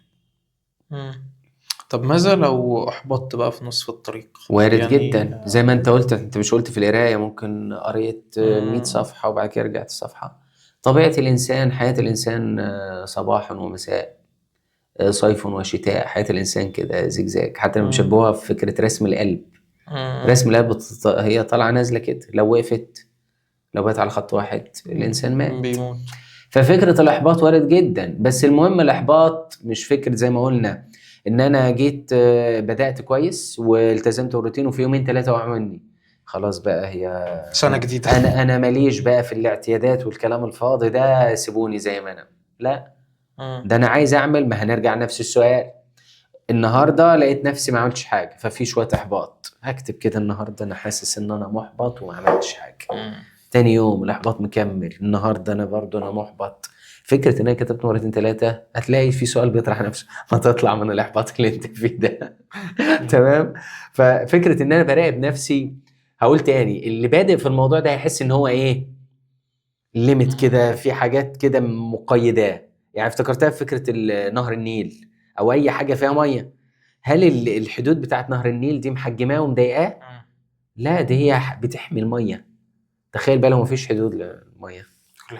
طب ماذا لو احبطت بقى في نصف الطريق؟ وارد يعني جدا، زي ما انت قلت. انت مش قلت في القراية ممكن قريت 100 صفحة وبعد كده رجعت الصفحة؟ طبيعة الإنسان، حياة الإنسان صباح ومساء، صيف وشتاء. حياة الإنسان كده زجزاج. حتى لما بيشبهوها في فكرة رسم القلب، رسم القلب هي طالعة نازلة كده، لو وقفت، لو بقت على خط واحد الإنسان مات. بيموت. ففكرة الإحباط وارد جدا، بس المهم الإحباط مش فكرة زي ما قلنا إن أنا جيت بدأت كويس والتزمت الروتين وفي يومين 3 وقعوا مني، خلاص بقى هي سنة جديدة. أنا ماليش بقى في الاعتيادات والكلام الفاضي ده، سيبوني زي ما أنا. لا، ده أنا عايز أعمل. ما هنرجع نفس السؤال. النهارده لقيت نفسي ما عملتش حاجة، ففي شوية إحباط، هكتب كده النهارده أنا حاسس إن أنا محبط وما عملتش حاجة. تاني يوم الإحباط مكمل، النهارده أنا برضو أنا محبط. فكرة إن أنا كتبت مرتين 3 هتلاقي في سؤال بيطرح نفسه، ما تطلع من الإحباط اللي أنت فيه ده. تمام. ففكرة إن أنا براقب نفسي، هقول تاني، اللي بادئ في الموضوع ده هيحس إن هو إيه، ليميت كده، في حاجات كده مقيداه. يعني افتكرتها في فكرة نهر النيل أو أي حاجة فيها مية. هل الحدود بتاعت نهر النيل دي محجماه ومضايقاه؟ لا، دي هي بتحمي المية. تخيل بقى لو مفيش حدود للمية،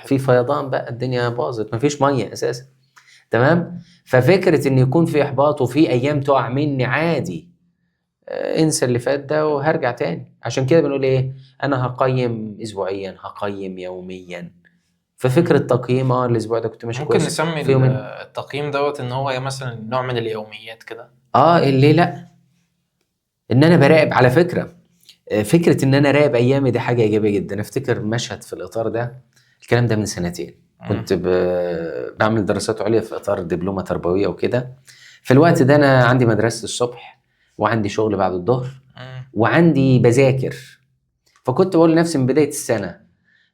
في فيضان بقى، الدنيا باظت، مفيش مية اساسا. تمام. ففكرة ان يكون في احباط وفي ايام تقع مني عادي، انسى اللي فات ده وهرجع تاني. عشان كده بنقول ايه، انا هقيم اسبوعيا، هقيم يوميا. ففكرة تقييم الاسبوع ده كنت ماشي ممكن كويس نسمي في يومين. التقييم دوت ان هو مثلا نوع من اليوميات كده. اللي لا، ان انا براقب على فكرة. فكرة ان انا راقب ايامي دي حاجة ايجابية جدا. افتكر مشهد في الاطار ده، الكلام ده من 2 سنين. كنت بعمل دراسات عليا في اطار دبلومة تربوية وكده. في الوقت ده انا عندي مدرسة الصبح وعندي شغل بعد الظهر وعندي بذاكر. فكنت بقول لنفسي من بداية السنة،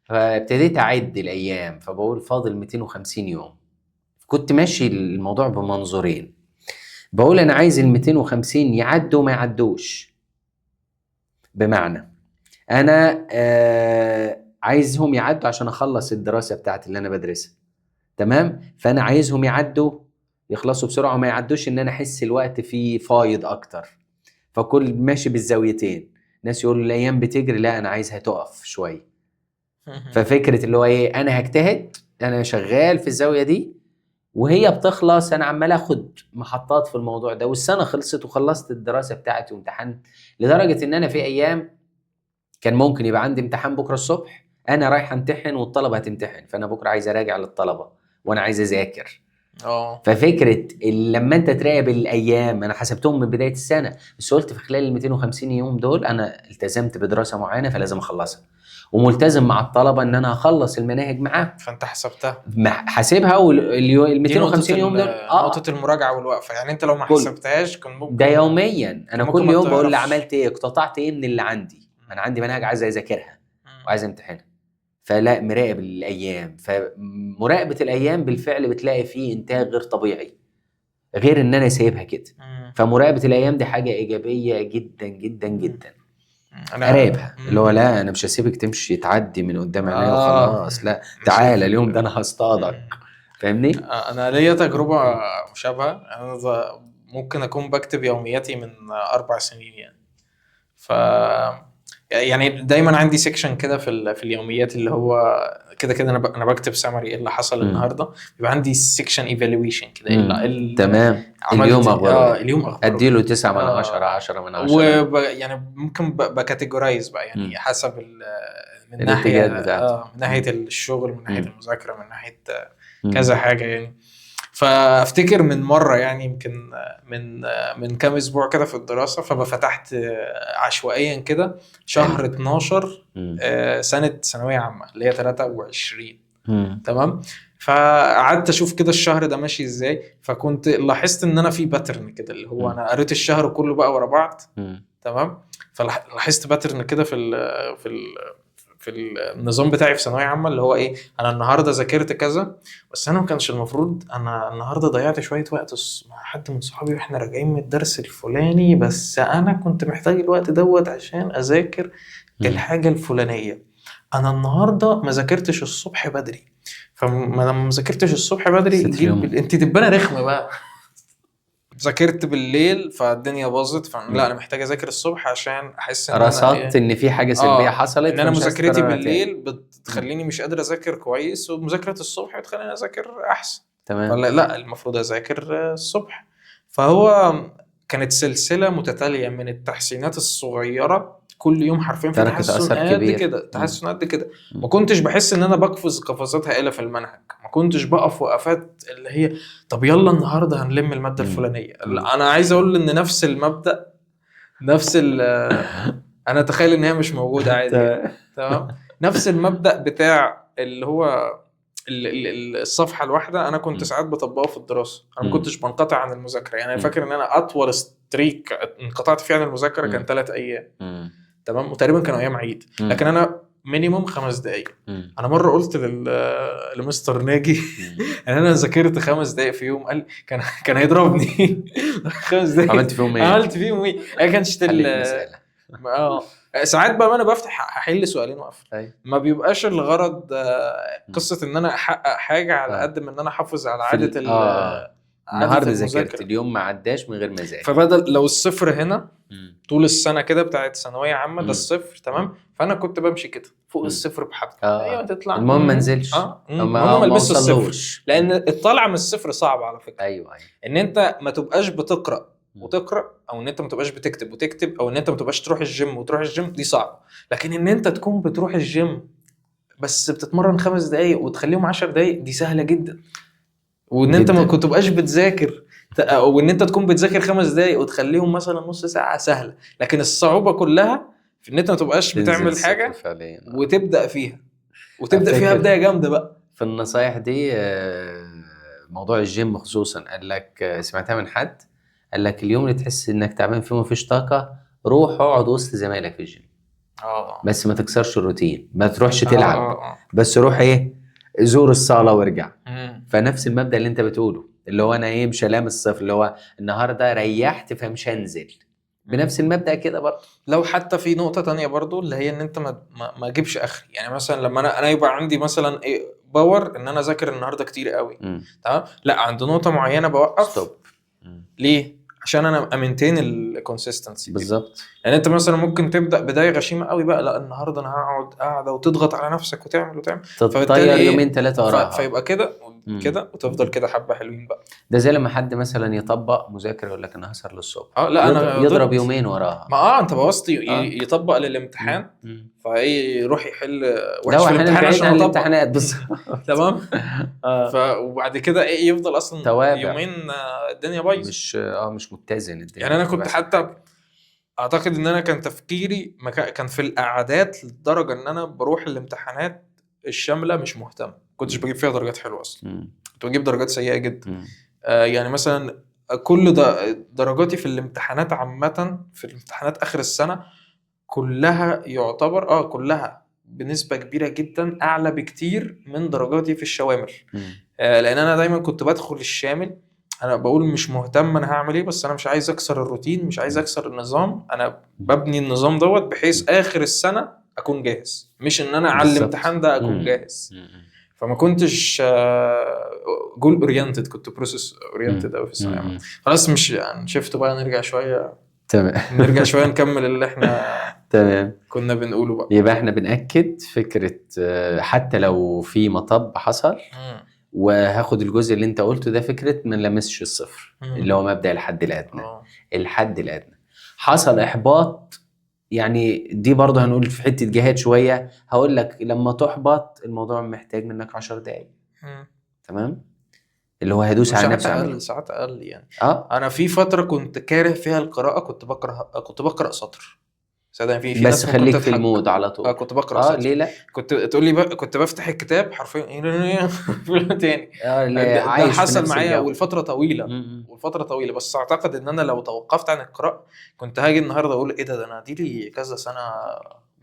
فابتديت اعد الايام، فبقول فاضل 250 يوم. كنت ماشي الموضوع بمنظورين، بقول انا عايز ال 250 يعدوا وما يعدوش. بمعنى انا عايزهم يعدوا عشان اخلص الدراسة بتاعتي اللي انا بدرسها. تمام. فانا عايزهم يعدوا، يخلصوا بسرعة، وما يعدوش ان انا احس الوقت فيه فايض اكتر. فكل ماشي بالزاويتين. ناس يقولوا الايام بتجري، لا انا عايزها تقف شوية. ففكرة اللي هو ايه، انا هجتهد، انا شغال في الزاوية دي وهي بتخلص، انا عمال اخد محطات في الموضوع ده. والسنة خلصت وخلصت الدراسة بتاعتي وامتحنت، لدرجة ان انا في ايام كان ممكن يبقى عندي امتحان بكرة الصبح، انا رايح امتحن والطلبة هتمتحن، فانا بكرة عايز اراجع للطلبة وانا عايز اذاكر. ففكرة لما انت تراقب الايام، انا حسبتهم من بداية السنة، بس قلت في خلال ال 250 يوم دول انا التزمت بدراسة معينة فلازم اخلصها، وملتزم مع الطلبة ان انا هخلص المناهج معاهم. فانت حسبتها، حاسبها. وال 250 يوم دول نقطة المراجعة والوقفة. يعني انت لو ما حسبتهاش كان ممكن ده يوميا، انا كل يوم بقول لي عملت ايه، اقتطعت ايه من اللي عندي. انا عندي منهج عايز اذاكرها وعايز امتحنها، فلا مراقب الايام. فمراقبة الايام بالفعل بتلاقي فيه انتاج غير طبيعي، غير ان انا سايبها كده. فمراقبة الايام دي حاجة ايجابية جدا جدا جدا. اراقبها، اللي هو لا انا مش هسيبك تمشي تعدي من قدام عينيا وخلاص، لا تعالى اليوم ده انا هصطادك. فاهمني؟ انا ليا تجربة مشابهة. انا ممكن اكون بكتب يومياتي من 4 سنين يعني. يعني دايما عندي سيكشن كده في اليوميات، اللي هو كده انا بكتب سامري ايه اللي حصل النهارده. بيبقى عندي سيكشن ايفالويشن كده، تمام. اليوم اخباره اليوم اخباره اديله 9 من 10 10 من 10. يعني ممكن بكاتيجورايز بقى، يعني حسب من الاتجاهات ناحيه بتاعته، من ناحيه الشغل، من ناحيه المذاكره، من ناحيه كذا حاجه يعني. فافتكر من مره، يعني يمكن من كام اسبوع كده في الدراسه، ففتحت عشوائيا كده شهر 12 سنه ثانويه عامه اللي هي 23. تمام. فقعدت اشوف كده الشهر ده ماشي ازاي، فكنت لاحظت ان انا في باترن كده، اللي هو انا قريت الشهر كله بقى ورا بعض. تمام. فلاحظت باترن كده في النظام بتاعي في ثانويه عامه، اللي هو ايه، انا النهارده ذاكرت كذا، بس انا ما كانش المفروض. انا النهارده ضيعت شويه وقت مع حد من صحابي واحنا راجعين من الدرس الفلاني، بس انا كنت محتاج الوقت دوت عشان اذاكر الحاجه الفلانيه. انا النهارده ما ذاكرتش الصبح بدري، فما لما ذاكرتش الصبح بدري ست يوم. انت تبقى انا رخمه بقى. ذاكرت بالليل فالدنيا باظت، فلا انا محتاج اذاكر الصبح عشان احس ان انا رصدت ان في حاجه سلبيه حصلت، ان انا فمش عايز مذاكرتي تكررها تاني. بالليل بتخليني مش قادر اذاكر كويس، ومذاكره الصبح بتخليني اذاكر احسن. تمام. فلا لا المفروض اذاكر الصبح. فهو كانت سلسله متتاليه من التحسينات الصغيره، كل يوم حرفيا في تركت تحسن أثر قد كبير. كده، تحسن قد كده. مم. ما كنتش بحس ان انا بقفز قفزات هائله في المنهج، ما كنتش بقف وقفات اللي هي طب يلا النهارده هنلم الماده مم. الفلانيه. مم. لا، انا عايز اقول ان نفس المبدا، نفس انا اتخيل ان هي مش موجوده عادي يعني. تمام. نفس المبدا بتاع اللي هو الصفحه الواحده، انا كنت مم. ساعات بطبقه في الدراسه. انا ما مم. كنتش بنقطع عن المذاكره يعني. انا مم. فاكر ان انا اطول ستريك انقطعت فيه عن المذاكره مم. كان 3 ايام. مم. تمام. وتقريبا كانوا ايام عيد، مم. لكن انا مينيموم 5 دقايق. مم. انا مره قلت لمستر ناجي ان انا ذاكرت 5 دقايق في يوم، قال كان هيضربني. 5 دقايق عملت فيهم ايه؟ عملت فيهم ايه؟ هي كانت حليت مسألة. ساعات بقى انا بفتح هحل سؤالين واقفل. أيوة. ما بيبقاش الغرض قصه ان انا احقق حاجه على قد ما ان انا احافظ على عاده النهارده المذاكرة. ذاكرت، اليوم ما عداش من غير ما اذاكر. فبدل لو الصفر هنا مم. طول السنه كده بتاعت ثانويه عامه مم. ده الصفر، تمام. فانا كنت بمشي كده فوق مم. الصفر بحبه. ايوه تطلع المهم ما نزلش، المهم ما البسش الصفر، وصلوش. لان الطلعه من الصفر صعب على فكره. ايوه ان انت ما تبقاش بتقرا وتقرا، او ان انت ما تبقاش بتكتب وتكتب، او ان انت ما تبقاش تروح الجيم وتروح الجيم، دي صعبه. لكن ان انت تكون بتروح الجيم بس بتتمرن 5 دقايق وتخليهم 10 دقايق، دي سهله جدا. وان انت ما كنت تبقاش بتذاكر، او ان انت تكون بتذاكر 5 دقايق وتخليهم مثلا نص ساعه، سهله. لكن الصعوبه كلها في ان انت ما تبقاش بتعمل حاجه وتبدا فيها، وتبدا فيها بدايه جامده بقى. في النصايح دي موضوع الجيم خصوصا، قال لك سمعتها من حد، قال لك اليوم اللي تحس انك تعبان فيه ومفيش طاقه، روح اقعد وسط زمايلك في الجيم. بس ما تكسرش الروتين، ما تروحش تلعب. بس روح ايه، زور الصاله وارجع. فنفس المبدا اللي انت بتقوله، اللي هو انا مش هلام الصفر، اللي هو النهارده ريحت فمش هنزل. بنفس المبدا كده برضه. لو حتى في نقطه تانية برضه، اللي هي ان انت ما اجيبش اخري. يعني مثلا لما انا يبقى عندي مثلا باور ان انا اذاكر النهارده كتير قوي، تمام، لا عند نقطه معينه بوقف. ستوب. ليه؟ عشان انا امنتين الكونسيستنسي بالظبط. يعني انت مثلا ممكن تبدا بدايه غشيمه قوي بقى، لا النهارده انا هقعد قاعده وتضغط على نفسك وتعمل تطير يومين 3 وراها، فيبقى كده وتفضل كده حبه حلوين بقى. ده زي لما حد مثلا يطبق مذاكره يقول لك انا هسهر للصبح، لا انا يضرب يومين وراها. ما انت بوظت. يطبق للامتحان، فيروح يحل وحش في الامتحان عشان الامتحانات بس. تمام. وبعد كده يفضل اصلا توابع. يومين الدنيا بايظه، مش متزن الدنيا. يعني انا كنت حتى اعتقد ان انا كان تفكيري كان في القعدات، للدرجه ان انا بروح الامتحانات الشامله مش مهتم، كنتش بجيب فيها درجات حلوه اصلا. كنت بجيب درجات سيئه جدا. يعني مثلا كل درجاتي في الامتحانات عامه، في الامتحانات اخر السنه كلها يعتبر كلها بنسبه كبيره جدا اعلى بكتير من درجاتي في الشوامل. لان انا دايما كنت بدخل الشامل انا بقول مش مهتم انا هعمل ايه، بس انا مش عايز اكسر الروتين، مش عايز اكسر النظام. انا ببني النظام دوت بحيث اخر السنه اكون جاهز، مش ان انا على الامتحان ده اكون جاهز. فما كنتش جول اورينتد، كنت بروسيس اورينتد قوي في الثانويه. خلاص مش يعني شفت بقى، نرجع شويه. تمام. نرجع شويه نكمل اللي احنا تمام كنا بنقوله بقى. يبقى احنا بنأكد فكره حتى لو في مطب حصل، وهاخد الجزء اللي انت قلته ده، فكرة ما نلمسش الصفر، اللي هو مبدأ الحد الأدنى. الحد الأدنى حصل إحباط، يعني دي برضه هنقول في حتة جهاد شوية. هقول لك لما تحبط الموضوع محتاج منك 10 دقايق. تمام، اللي هو هدوس على نفسي. ساعات أقل يعني. أنا في فترة كنت كاره فيها القراءة، كنت بقرأ سطر. في بس خليك في المود على طول. كنت بقرا سطر. ليه لا؟ كنت تقول لي بقى كنت بفتح الكتاب حرفيا تاني. ده حصل معايا والفتره طويله. بس اعتقد ان انا لو توقفت عن القراءه كنت هاجي النهارده اقول ايه ده انا دي لي كذا سنه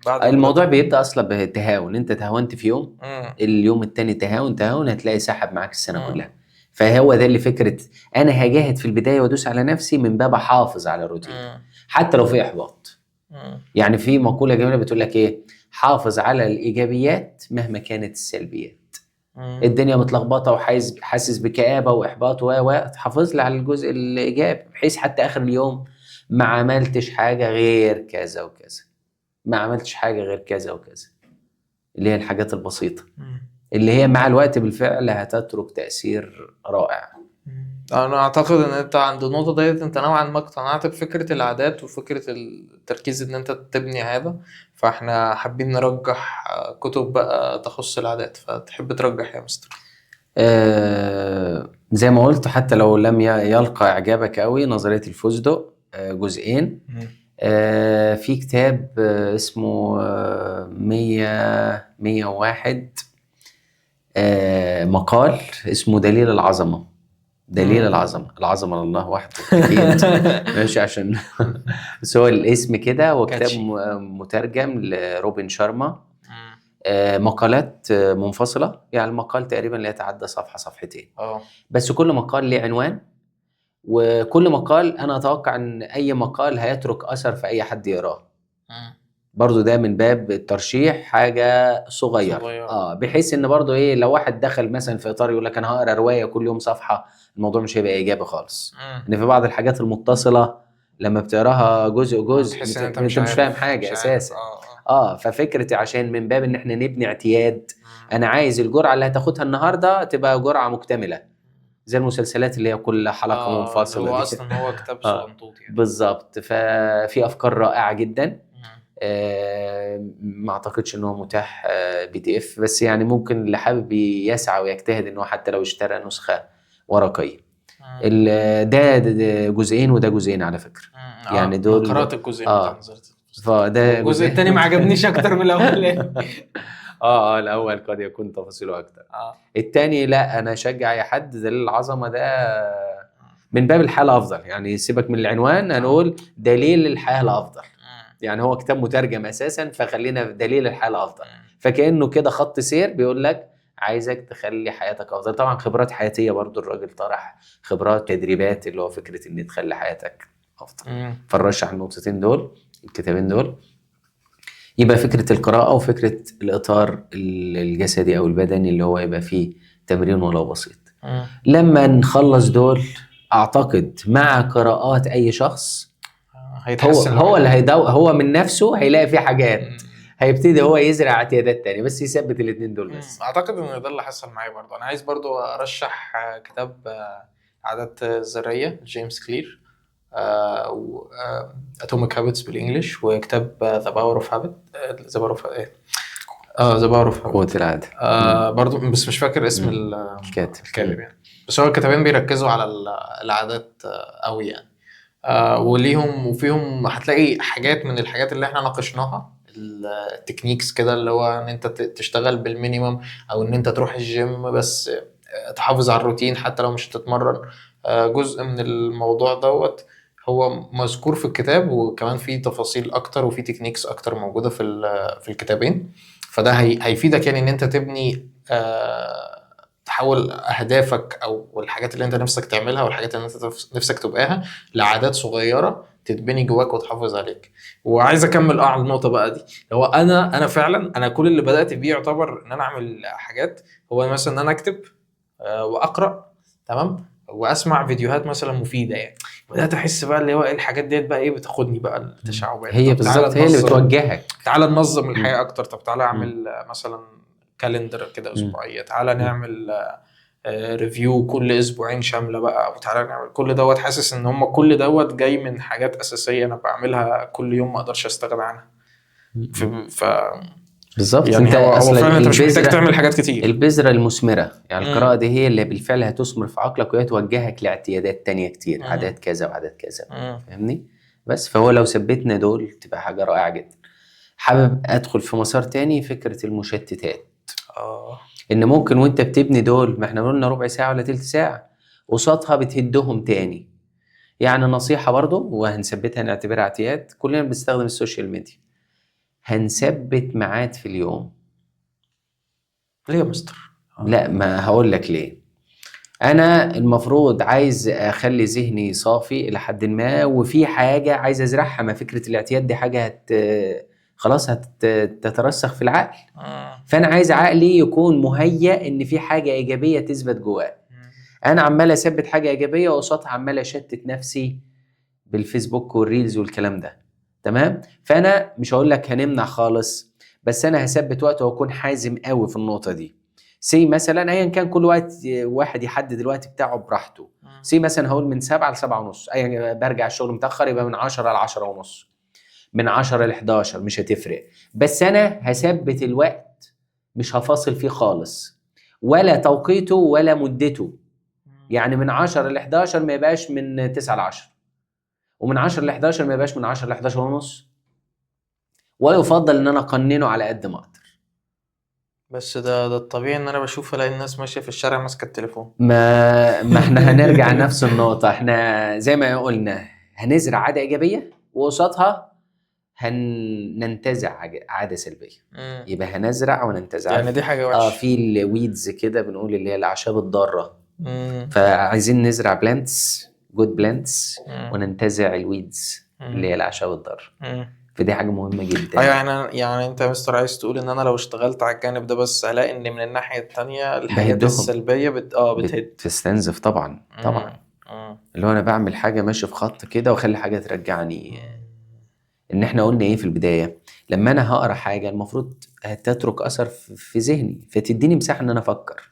بعد. الموضوع بيبدا اصلا بتهاون، انت تهاونت في يوم، اليوم التاني تهاون هتلاقي سحب معاك السنه كلها. فهو ده اللي فكره انا هجاهد في البدايه وادوس على نفسي من باب احافظ على الروتين حتى لو في احباط. يعني في مقولة جميلة بتقول لك ايه، حافظ على الإيجابيات مهما كانت السلبيات. الدنيا متلخبطه حاسس بكآبه واحباط تحافظ لي على الجزء الايجابي، بحيث حتى اخر اليوم ما عملتش حاجه غير كذا وكذا، ما عملتش حاجه غير كذا وكذا، اللي هي الحاجات البسيطه اللي هي مع الوقت بالفعل هتترك تأثير رائع. انا اعتقد ان انت عند النقطه ديت انت نوعا ما اقتنعت بفكره العادات وفكره التركيز ان انت تبني هذا، فاحنا حابين نرجح كتب بقى تخص العادات، فتحب ترجح يا مستر؟ زي ما قلت، حتى لو لم يلقى إعجابك قوي، نظرية الفوزدو جزئين. في كتاب اسمه 101 مقال اسمه دليل العظمة. دليل العظمة لله وحده أكيد. ماشي عشان بس هو الاسم كده. هو كتاب مترجم لروبن شارما. مقالات منفصلة، يعني المقال تقريبا لا يتعدى صفحة صفحتين. بس كل مقال له عنوان، وكل مقال أنا أتوقع أن أي مقال هيترك أثر في أي حد يقراه. برضو ده من باب الترشيح، حاجة صغيرة. بحيث ان برضو ايه، لو واحد دخل مثلا في اطار يقول لك انا هقرا رواية كل يوم صفحة، الموضوع مش هيبقى ايجابي خالص. ان في بعض الحاجات المتصلة لما بتقراها جزء انت مش فاهم حاجة اساسا. ففكرتي عشان من باب ان احنا نبني اعتياد، انا عايز الجرعة اللي هتاخدها النهاردة تبقى جرعة مكتملة، زي المسلسلات اللي هي كل حلقة منفصلة. هو اصلا هو كتاب صغنطوط يعني. بالظبط. ففي افكار رائعة جدا. ما اعتقدش انه متاح PDF، بس يعني ممكن اللي حابب يسعى ويجتهد انه حتى لو اشترى نسخة ورقية. ده جزئين وده جزئين على فكرة. يعني دول قرأت الجزئين. فده الجزء الثاني ما عجبنيش اكتر من الاولاني. الاول قد يكون تفاصيله اكتر. الثاني لا، انا اشجع اي حد. دليل العظمة ده من باب الحالة افضل، يعني سيبك من العنوان، هنقول دليل الحياة الافضل. يعني هو كتاب مترجم اساسا، فخلينا في دليل الحياه افضل. فكانه كده خط سير بيقول لك عايزك تخلي حياتك افضل. طبعا خبرات حياتيه برضو، الراجل طرح خبرات تدريبات اللي هو فكره ان تخلي حياتك افضل. فنرشح النقطتين دول، الكتابين دول. يبقى فكره القراءه وفكره الاطار الجسدي او البدني اللي هو يبقى فيه تمرين ولو بسيط. لما نخلص دول اعتقد مع قراءات اي شخص هو اللي هو من نفسه هيلاقي فيه حاجات، هيبتدي هو يزرع اعتيادات تانية، بس يثبت الاثنين دول بس. اعتقد ان ده اللي حصل معايا برضه. انا عايز برضه ارشح كتاب عادات ذريه جيمس كلير، اتوميك هابتس بالانجلش، وكتاب ذا باور اوف هابت، ذا باور اوف قوة العادة. برضه بس مش فاكر اسم الكاتب يعني. بس هو الكتابين بيركزوا على العادات قوي يعني. وليهم وفيهم هتلاقي حاجات من الحاجات اللي احنا ناقشناها، التكنيكس كده، اللي هو ان انت تشتغل بالمينيمم، او ان انت تروح الجيم بس تحافظ على الروتين حتى لو مش هتتمرن. جزء من الموضوع دوت هو مذكور في الكتاب، وكمان في تفاصيل اكتر وفي تكنيكس اكتر موجودة في الكتابين. فده هيفيدك يعني ان انت تبني تحول اهدافك او الحاجات اللي انت نفسك تعملها والحاجات اللي انت نفسك تبقاها لعادات صغيره تتبني جواك وتحافظ عليك. وعايز اكمل على النقطه بقى دي. هو انا فعلا انا كل اللي بدات بيه يعتبر ان انا اعمل حاجات، هو مثلا ان انا اكتب واقرا، تمام، واسمع فيديوهات مثلا مفيده يعني. بدات احس بقى اللي هو ايه الحاجات ديت بقى ايه بتاخدني بقى التشعبات. هي بالظبط هي اللي بتوجهك. تعالى ننظم الحياه اكتر. طب تعالى اعمل مثلا كالندر كده اسبوعيه. تعالى نعمل ريفيو كل اسبوعين شامله بقى، وتعالى نعمل كل دوت. حاسس ان هم كل دوت جاي من حاجات اساسيه انا بعملها كل يوم ما اقدرش استغنى عنها. بالظبط. يعني انت هو فعلا انت مش محتاج تعمل حاجات كتير. البذره المثمره يعني القراءه دي هي اللي بالفعل هتثمر في عقلك، وهي توجهك لاعتيادات تانية كتير، عادات كذا وعادات كذا. فاهمني؟ بس فهو لو ثبتنا دول تبقى حاجه رائعه جدا. حابب ادخل في مسار تاني، فكره المشتتات. ان ممكن وانت بتبني دول، ما احنا قلنا ربع ساعه ولا تلت ساعه، قصادها بتهدهم تاني. يعني نصيحه برضو وهنثبتها نعتبرها اعتياد، كلنا بنستخدم السوشيال ميديا. هنثبت ميعاد في اليوم. ليه يا مستر؟ لا، ما هقول لك ليه. انا المفروض عايز اخلي ذهني صافي الى حد ما، وفي حاجه عايز ازرعها. ما فكره الاعتياد دي حاجه خلاص هتترسخ في العقل. فانا عايز عقلي يكون مهيأ ان في حاجه ايجابيه تثبت جواه. انا عمال اثبت حاجه ايجابيه وقصادها عمال اشتت نفسي بالفيسبوك والريلز والكلام ده، تمام. فانا مش هقول لك هنمنع خالص، بس انا هثبت وقت واكون حازم قوي في النقطه دي. سي مثلا ايا كان كل وقت واحد يحدد الوقت بتاعه براحته. سي مثلا هقول من 7 ل 7 ونص، ايا برجع الشغل متاخر يبقى من 10 ل 10 ونص، من 10 ل 11 مش هتفرق. بس انا هثبت الوقت، مش هفاصل فيه خالص، ولا توقيته ولا مدته. يعني من 10 ل 11 ما يبقاش من 9 ل 10، ومن 10 ل 11 ما يبقاش من 10 ل 11 ونص، ويفضل ان انا اقننه على قد ما اقدر. بس ده الطبيعي ان انا بشوف الاقي الناس ماشيه في الشارع ماسكه التليفون. ما احنا هنرجع لنفس النقطة. احنا زي ما قلنا هنزرع عادة ايجابية وقصادها هننتزع عادة سلبية. يبقى هنزرع وننتزع. يعني دي حاجه وحشه. في الويدز كده بنقول اللي هي الاعشاب الضارة. فعايزين نزرع بلانتس، جود بلانتس، وننتزع الويدز اللي هي الاعشاب الضارة. فدي حاجة مهمة جدا. ايوه يعني انت يا مستر عايز تقول ان انا لو اشتغلت على الجانب ده بس هلاقي ان من الناحية التانية الحاجات بهدهم. السلبية بتهد. بتستنزف طبعا. اللي هو انا بعمل حاجة ماشي في خط كده واخلي حاجة ترجعني. ان احنا قلنا ايه في البداية؟ لما انا هقرا حاجة المفروض تترك اثر في ذهني، فتديني مساحة ان انا افكر.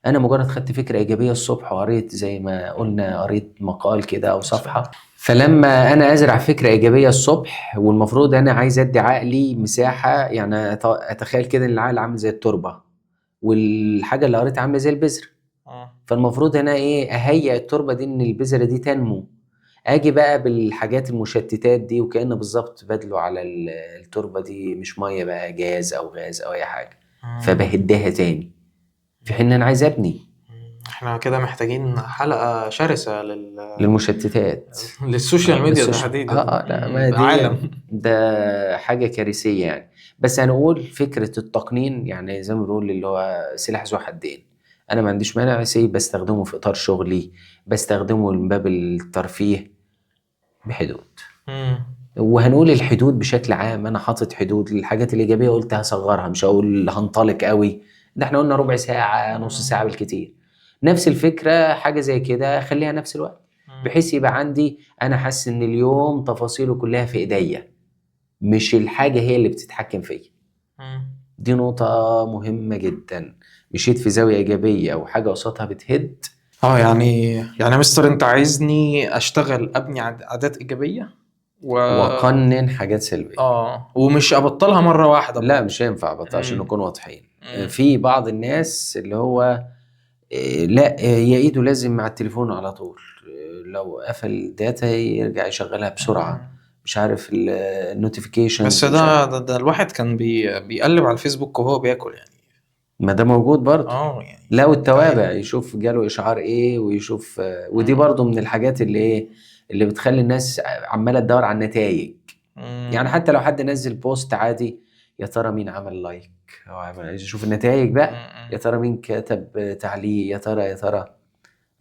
انا مجرد خدت فكرة ايجابية الصبح وقريت زي ما قلنا، قريت مقال كده او صفحة، فلما انا ازرع فكرة ايجابية الصبح والمفروض انا عايز ادي عقلي مساحة، يعني اتخيل كده ان العقل عامل زي التربة والحاجة اللي قريتها عاملة زي البذرة. فالمفروض انا ايه؟ اهيئ التربة دي ان البذرة دي تنمو. اجي بقى بالحاجات المشتتات دي وكأنه بالظبط بدله على التربة دي مش مية بقى، جاز او غاز او اي حاجة، فبهدها تاني في حين انا عايز ابني. احنا كده محتاجين حلقة شرسة للمشتتات للسوشيال ميديا تحديدا. لا ما دي عالم ده حاجة كارثية يعني. بس هنقول فكرة التقنين يعني زي ما بنقول اللي هو سلاح ذو حدين. انا ما عنديش مانع بستخدمه في اطار شغلي، بستخدمه من باب الترفيه بحدود. وهنقول الحدود بشكل عام. انا حاطط حدود للحاجات الايجابيه، قلت هصغرها، مش هقول هنطلق قوي. ده احنا قلنا ربع ساعه، نص ساعه بالكتير. نفس الفكره حاجه زي كده خليها نفس الوقت، بحيث يبقى عندي انا حاسس ان اليوم تفاصيله كلها في ايديا، مش الحاجه هي اللي بتتحكم فيا. دي نقطه مهمه جدا. مشيت في زاويه ايجابيه او حاجه قصادها بتهد. يعني مستر انت عايزني اشتغل ابني عادات ايجابيه وقنن حاجات سلبيه. ومش ابطلها مره واحده. لا مش هينفع ابطل عشان نكون واضحين. في بعض الناس اللي هو لا يا ايده لازم مع التليفون على طول، لو قفل داتا يرجع يشغلها بسرعه، مش عارف النوتيفيكيشن. بس ده الواحد كان بيقلب على الفيسبوك وهو بياكل يعني. ما ده موجود برضه. يعني لا والتوابع يشوف جاله اشعار ايه ويشوف. ودي برضه من الحاجات اللي ايه اللي بتخلي الناس عماله تدور على النتائج. يعني حتى لو حد نزل بوست عادي، يا ترى مين عمل لايك، يشوف النتائج بقى. يا ترى مين كتب تعليق، يا ترى.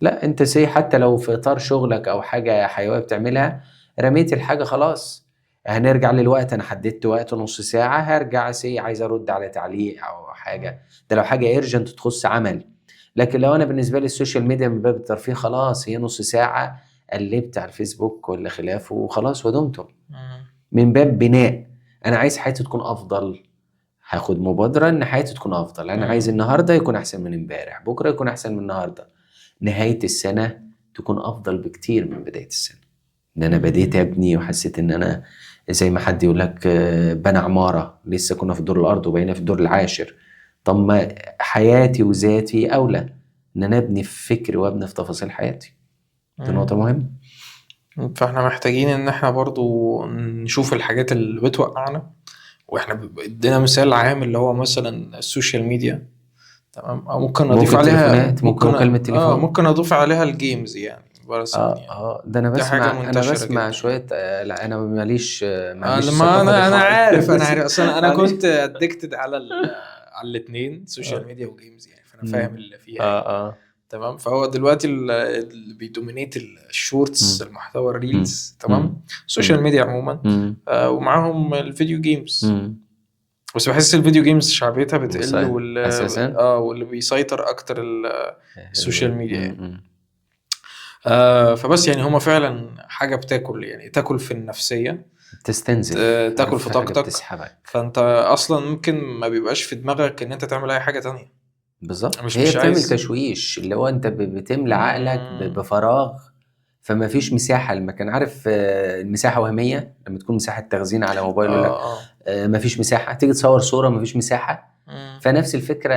لا انت سي حتى لو في اطار شغلك او حاجه حيويه بتعملها، رميت الحاجه خلاص. هنرجع للوقت، انا حددت وقت نص ساعه، هرجع سي عايز ارد على تعليق او حاجه. ده لو حاجه ايرجنت تخص عمل. لكن لو انا بالنسبه لي السوشيال ميديا من باب الترفيه، خلاص هي نص ساعه قلبت على الفيسبوك ولا خلافه وخلاص ودمتم. من باب بناء، انا عايز حياتي تكون افضل، هاخد مبادره ان حياتي تكون افضل. انا عايز النهارده يكون احسن من امبارح، بكره يكون احسن من النهارده، نهايه السنه تكون افضل بكتير من بدايه السنه. ان انا بديت ابني وحسيت ان انا زي ما حد يقول لك بنى عماره، لسه كنا في الدور الارض وبقينا في الدور العاشر. طب ما حياتي وذاتي اولى ان انا ابني في فكري وابني في تفاصيل حياتي. دي نقطه مهمه. فاحنا محتاجين ان احنا برضو نشوف الحاجات اللي بتوقعنا، واحنا ادينا مثال عام اللي هو مثلا السوشيال ميديا، تمام. او ممكن اضيف عليها ممكن مكالمه تليفون، ممكن اضيف عليها الجيمز يعني. ده انا بسمع شويه. لا انا ماليش ما انا عارف اصلا انا كنت ادكتد على الاثنين، سوشيال ميديا وجيمز يعني، فانا فاهم اللي فيها. تمام. فهو دلوقتي اللي بيدومينيت الشورتس، المحتوى الريلز، تمام، السوشيال ميديا عموما، ومعاهم الفيديو جيمز. بس بحس الفيديو جيمز شعبيتها بتقل، اساسا واللي بيسيطر اكتر السوشيال ميديا يعني. فبس يعني هما فعلا حاجة بتاكل، يعني تاكل في النفسية، تستنزف، تاكل في حاجة طاقتك، بتسحبك. فانت اصلا ممكن ما بيبقاش في دماغك ان انت تعمل اي حاجة تانية. بالظبط، مش هي بتعمل عايز. تشويش، اللي هو انت بتملى عقلك بفراغ، فما فيش مساحة المكان. عارف المساحة وهمية لما تكون مساحة تخزين على موبايل، يقول لك ما فيش مساحة. تيجي تصور صورة ما فيش مساحة. فنفس الفكرة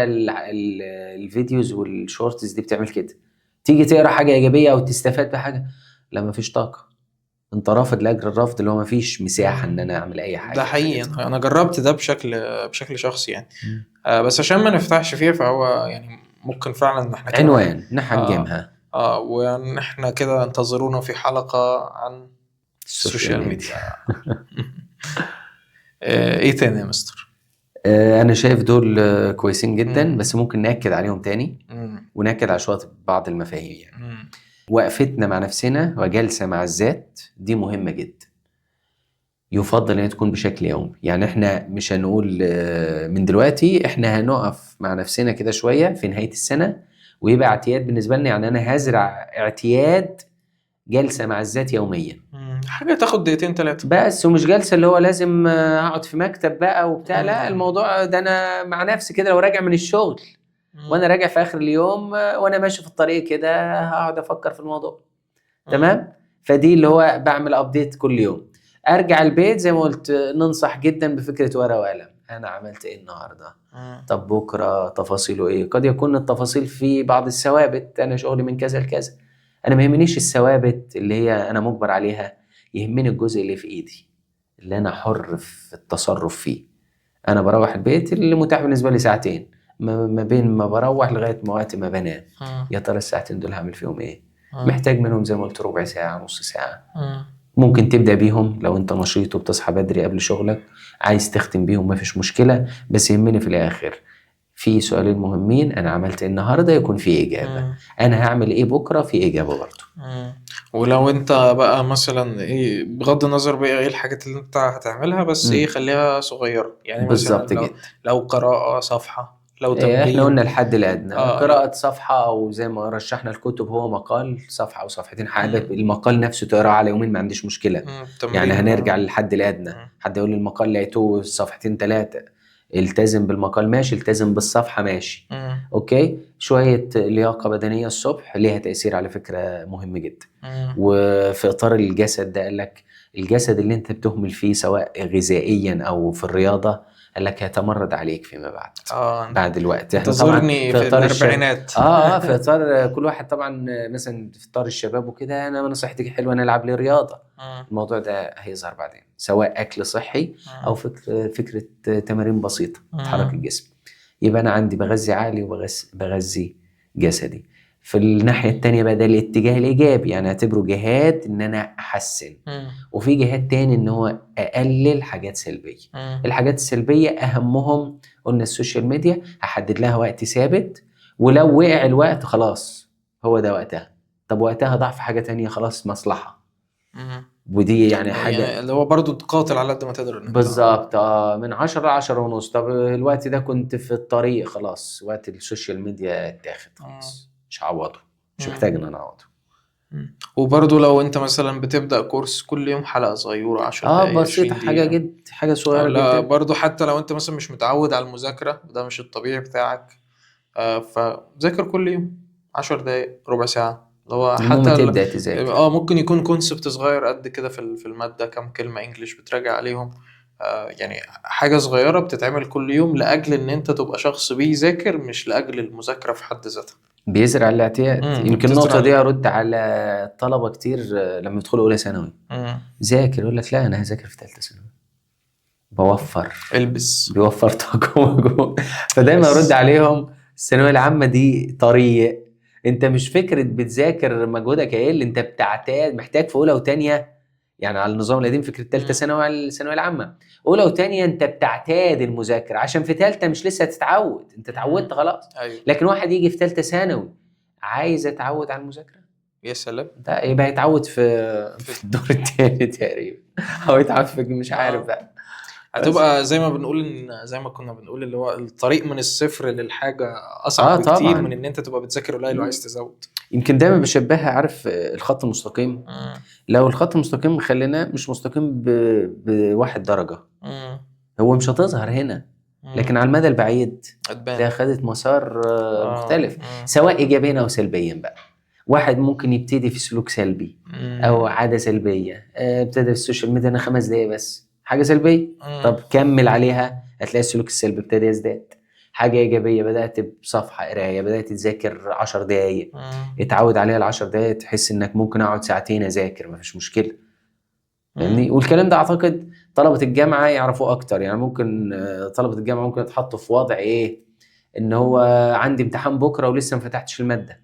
الفيديوز والشورتس دي بتعمل كده. تيجي تقرا حاجة إيجابية أو تستفاد بحاجة، لا ما فيش طاقة، انت رافض لاجل الرفض، اللي هو ما فيش مساحة ان انا اعمل اي حاجة. ده حقيقي، انا جربت ده بشكل شخصي يعني. بس عشان ما نفتحش فيه، فهو يعني ممكن فعلا احنا كده عنوان نحجمها. وان احنا كده انتظرونا في حلقة عن السوشيال ميديا. ايه تاني يا مستر؟ انا شايف دول كويسين جدا، بس ممكن نأكد عليهم تاني، ونأكد على شوية بعض المفاهيم يعني. وقفتنا مع نفسنا وجلسة مع الذات دي مهمة جدا، يفضل ان تكون بشكل يومي. يعني احنا مش هنقول من دلوقتي، احنا هنقف مع نفسنا كده شوية في نهاية السنة، ويبقى اعتياد بالنسبة لنا. يعني انا هزرع اعتياد جلسة مع الذات يوميا، حاجة تاخد 2-3 بس، ومش جلسة اللي هو لازم اقعد في مكتب بقى وبتاع. لا، الموضوع ده انا مع نفسي كده، لو راجع من الشغل وانا راجع في اخر اليوم وانا ماشي في الطريق كده، هقعد افكر في الموضوع. تمام. فدي اللي هو بعمل ابديت كل يوم. ارجع البيت زي ما قلت، ننصح جدا بفكرة ورقة وقلم. انا عملت ايه النهارده؟ طب بكره تفاصيله ايه؟ قد يكون التفاصيل في بعض الثوابت، انا شغلي من كذا لكذا، انا ما يهمنيش الثوابت اللي هي انا مجبر عليها، يهمني الجزء اللي في ايدي، اللي انا حر في التصرف فيه. انا بروح البيت اللي متاح بالنسبه لي ساعتين، ما بين ما بروح لغايه ما وقت ما بنام. يا ترى الساعتين دول هعمل فيهم ايه؟ محتاج منهم زي ما قلت ربع ساعه، نص ساعه. ممكن تبدا بيهم لو انت نشيط وبتصحى بدري قبل شغلك، عايز تختم بيهم ما فيش مشكله. بس يهمني في الاخر في سؤالين مهمين: انا عملت النهارده يكون في اجابه، انا هعمل ايه بكره في اجابه برضه. ولو انت بقى مثلا ايه، بغض النظر بقى ايه الحاجات اللي انت هتعملها، بس ايه خليها صغيره يعني. بالظبط مثلا كده. لو قراءه صفحه، لو احنا قلنا تمرين. الحد الادنى قراءة صفحة، او زي ما رشحنا الكتب هو مقال صفحة او صفحتين. حابب المقال نفسه تقراه على يومين ما عنديش مشكلة. يعني هنرجع للحد الادنى. حد يقول لي المقال لقيته صفحتين 3، التزم بالمقال ماشي، التزم بالصفحة ماشي. اوكي. شوية لياقة بدنية الصبح ليها تأثير على فكرة مهم جدا. وفي اطار الجسد ده، قال لك الجسد اللي انت بتهمل فيه سواء غذائيا او في الرياضة، قال لك هيتمرد عليك فيما بعد. بعد الوقت احنا طبعا في الاربعينات. في اطار كل واحد طبعا، مثلا في اطار الشباب وكده، انا نصيحتي حلوه نلعب لي رياضه. الموضوع ده هيظهر بعدين، سواء اكل صحي او فكره تمارين بسيطه تحرك الجسم. يبقى انا عندي بغذي عقلي وبغذي جسدي. في الناحية التانية بقى ده الاتجاه الإيجابي، يعني اعتبره جهاد إن أنا أحسن. وفي جهاد تاني إن هو أقلل حاجات سلبية. الحاجات السلبية أهمهم قلنا السوشيال ميديا، هحدد لها وقت ثابت، ولو وقع الوقت خلاص هو ده وقتها. طب وقتها ضعف حاجة تانية، خلاص مصلحة. ودي يعني حاجة يعني اللي هو برضو تقاتل على قد ما تقدر. بالظبط. من 10 ل10:30. طب الوقت ده كنت في الطريق، خلاص وقت السوشيال ميديا اتاخد خلاص، مش هعوضه، مش محتاج ان انا اعوضه. وبرضو لو انت مثلا بتبدأ كورس كل يوم حلقة صغيرة 10 دقايق بسيطة، حاجة جد، حاجة صغيرة لا جدا. برضو حتى لو انت مثلا مش متعود على المذاكرة، ده مش الطبيعي بتاعك، فذاكر كل يوم 10 دقايق، ربع ساعة. هو حتى تبدأ تذاكر. ممكن يكون كونسبت صغير قد كده في المادة، كم كلمة انجليش بتراجع عليهم. يعني حاجة صغيرة بتتعمل كل يوم لأجل ان انت تبقى شخص بيذاكر، مش لأجل المذاكرة في حد ذاتها. بيزرع الاعتياد. يمكن النقطة دي أرد على طلبة كتير لما يدخلوا أولى ثانوي. ذاكر، يقول لك لا أنا هذاكر في ثالثة ثانوي، بوفر البس، بيوفر طاقة. فدايما أرد عليهم الثانوية العامة دي طريق. أنت مش فكرة بتذاكر مجهودك هيقل، أنت بتعتاد. محتاج في أولى وتانية، يعني على النظام القديم فكرة ثالثة ثانوي على الثانوية العامة، أولى وتانية أنت بتعتاد المذاكرة، عشان في ثالثة مش لسه هتتعود، أنت اتعودت خلاص. أيوة. لكن واحد يجي في ثالثة ثانوي عايز اتعود على المذاكره، يا سلام. ده يبقى يتعود في الدور الثاني تقريبا، او يتعود في مش عارف بقى. هتبقى زي ما بنقول زي ما كنا بنقول اللي هو الطريق من الصفر للحاجه اصعب بكتير طبعا. من ان انت تبقى بتذاكر قليل وعايز تزود. يمكن دايما بشبهها، عارف الخط المستقيم، لو الخط المستقيم خليناه مش مستقيم بواحد درجة، هو مش هتظهر هنا، لكن على المدى البعيد ده خدت مسار مختلف، سواء ايجابيا او سلبيا بقى. واحد ممكن يبتدي في سلوك سلبي او عادة سلبية، ابتدى في السوشيال ميديا انا 5 دقايق بس، حاجة سلبية، طب كمل عليها هتلاقي السلوك السلبي ابتدى يزداد. حاجة إيجابية، بدأت بصفحة قراية، بدأت تذاكر 10 دقايق، اتعود عليها ال10 دقايق، تحس إنك ممكن أقعد ساعتين أذاكر مفيش مشكلة، فاهمني؟ والكلام ده أعتقد طلبة الجامعة يعرفوا أكتر، يعني ممكن طلبة الجامعة ممكن يتحطوا في وضع إيه، إن هو عندي امتحان بكرة ولسه ما فتحتش المادة،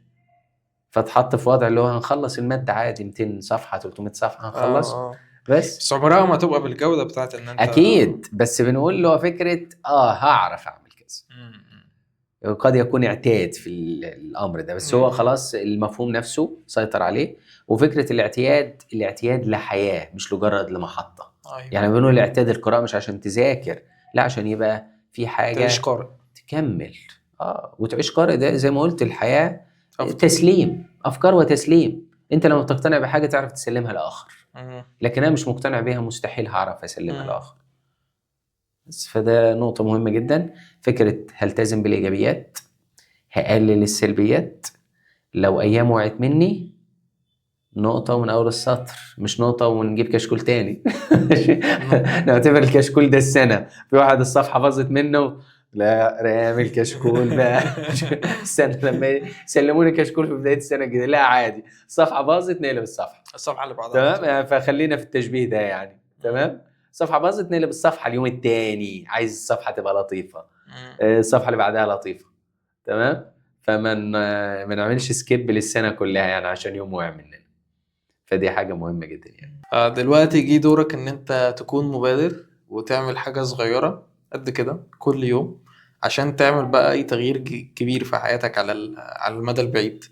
فتحط في وضع اللي هو هنخلص المادة عادي 200 صفحة 300 صفحة هنخلص. بس عمرها ما تبقى بالجودة بتاعت ان انت أكيد، بس بنقول له فكرة هعرف أعمل كذا، قد يكون اعتاد في الامر ده، بس هو خلاص المفهوم نفسه سيطر عليه. وفكره الاعتياد لحياه مش مجرد لمحطه. يعني بنقول الاعتياد القراءه مش عشان تذاكر، لا عشان يبقى في حاجه تعيش قارئ، تكمل وتعيش قارئ. ده زي ما قلت الحياه تسليم افكار وتسليم. انت لما بتقتنع بحاجه تعرف تسلمها لاخر، لكن انا مش مقتنع بيها مستحيل هعرف اسلمها لاخر. فده نقطة مهمة جدا، فكرة هلتزم بالإيجابيات، هقلل السلبيات، لو أيام وقعت مني نقطة من أول السطر، مش نقطة ونجيب كشكول تاني. نعتبر الكشكول ده السنة، في واحد الصفحة باظت منه، لا رامي الكشكول بقى. السنة لما يسلموني كشكول في بداية السنة الجديدة، لا عادي، الصفحة باظت نقلب الصفحة اللي بعدها، تمام. فخلينا في التشبيه ده يعني، تمام. صفحة باظت نقلب الصفحة اليوم التاني، عايز الصفحة تبقى لطيفة، الصفحة اللي بعدها لطيفة، تمام. فمن ما نعملش سكيب للسنة كلها يعني عشان يوم وقع مننا، فدي حاجة مهمة جدا يعني. دلوقتي جه دورك ان انت تكون مبادر وتعمل حاجة صغيرة قد كده كل يوم عشان تعمل بقى اي تغيير كبير في حياتك على المدى البعيد.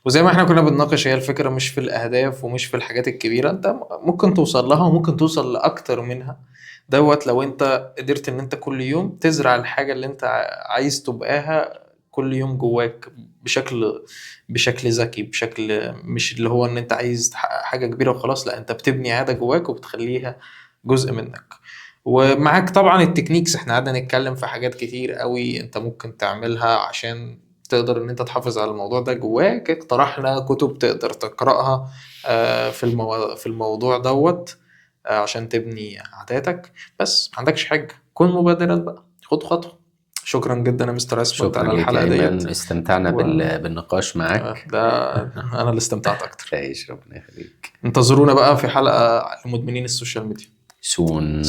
وزي ما احنا كنا بنناقش، هي الفكرة مش في الأهداف ومش في الحاجات الكبيرة، انت ممكن توصل لها وممكن توصل لأكتر منها لو انت قدرت ان انت كل يوم تزرع الحاجة اللي انت عايز تبقاها كل يوم جواك بشكل ذكي، بشكل مش اللي هو ان انت عايز تحقق حاجة كبيرة وخلاص، لا انت بتبني عادة جواك وبتخليها جزء منك. ومعاك طبعا التكنيكس، احنا قعدنا نتكلم في حاجات كتير قوي انت ممكن تعملها عشان تقدر ان انت تحافظ على الموضوع ده جواك. اقترحنا كتب تقدر تقرأها في الموضوع دوت عشان تبني عاداتك. بس ما عندكش حاجة، كن مبادرا بقى، خد خطوة. شكرا جدا يا مستر اسمت على الحلقة ديت، استمتعنا بالنقاش معك. ده انا اللي استمتعت اكتر. تعيش، ربنا يخليك. انتظرونا بقى في حلقة لمدمنين السوشيال ميديا سون.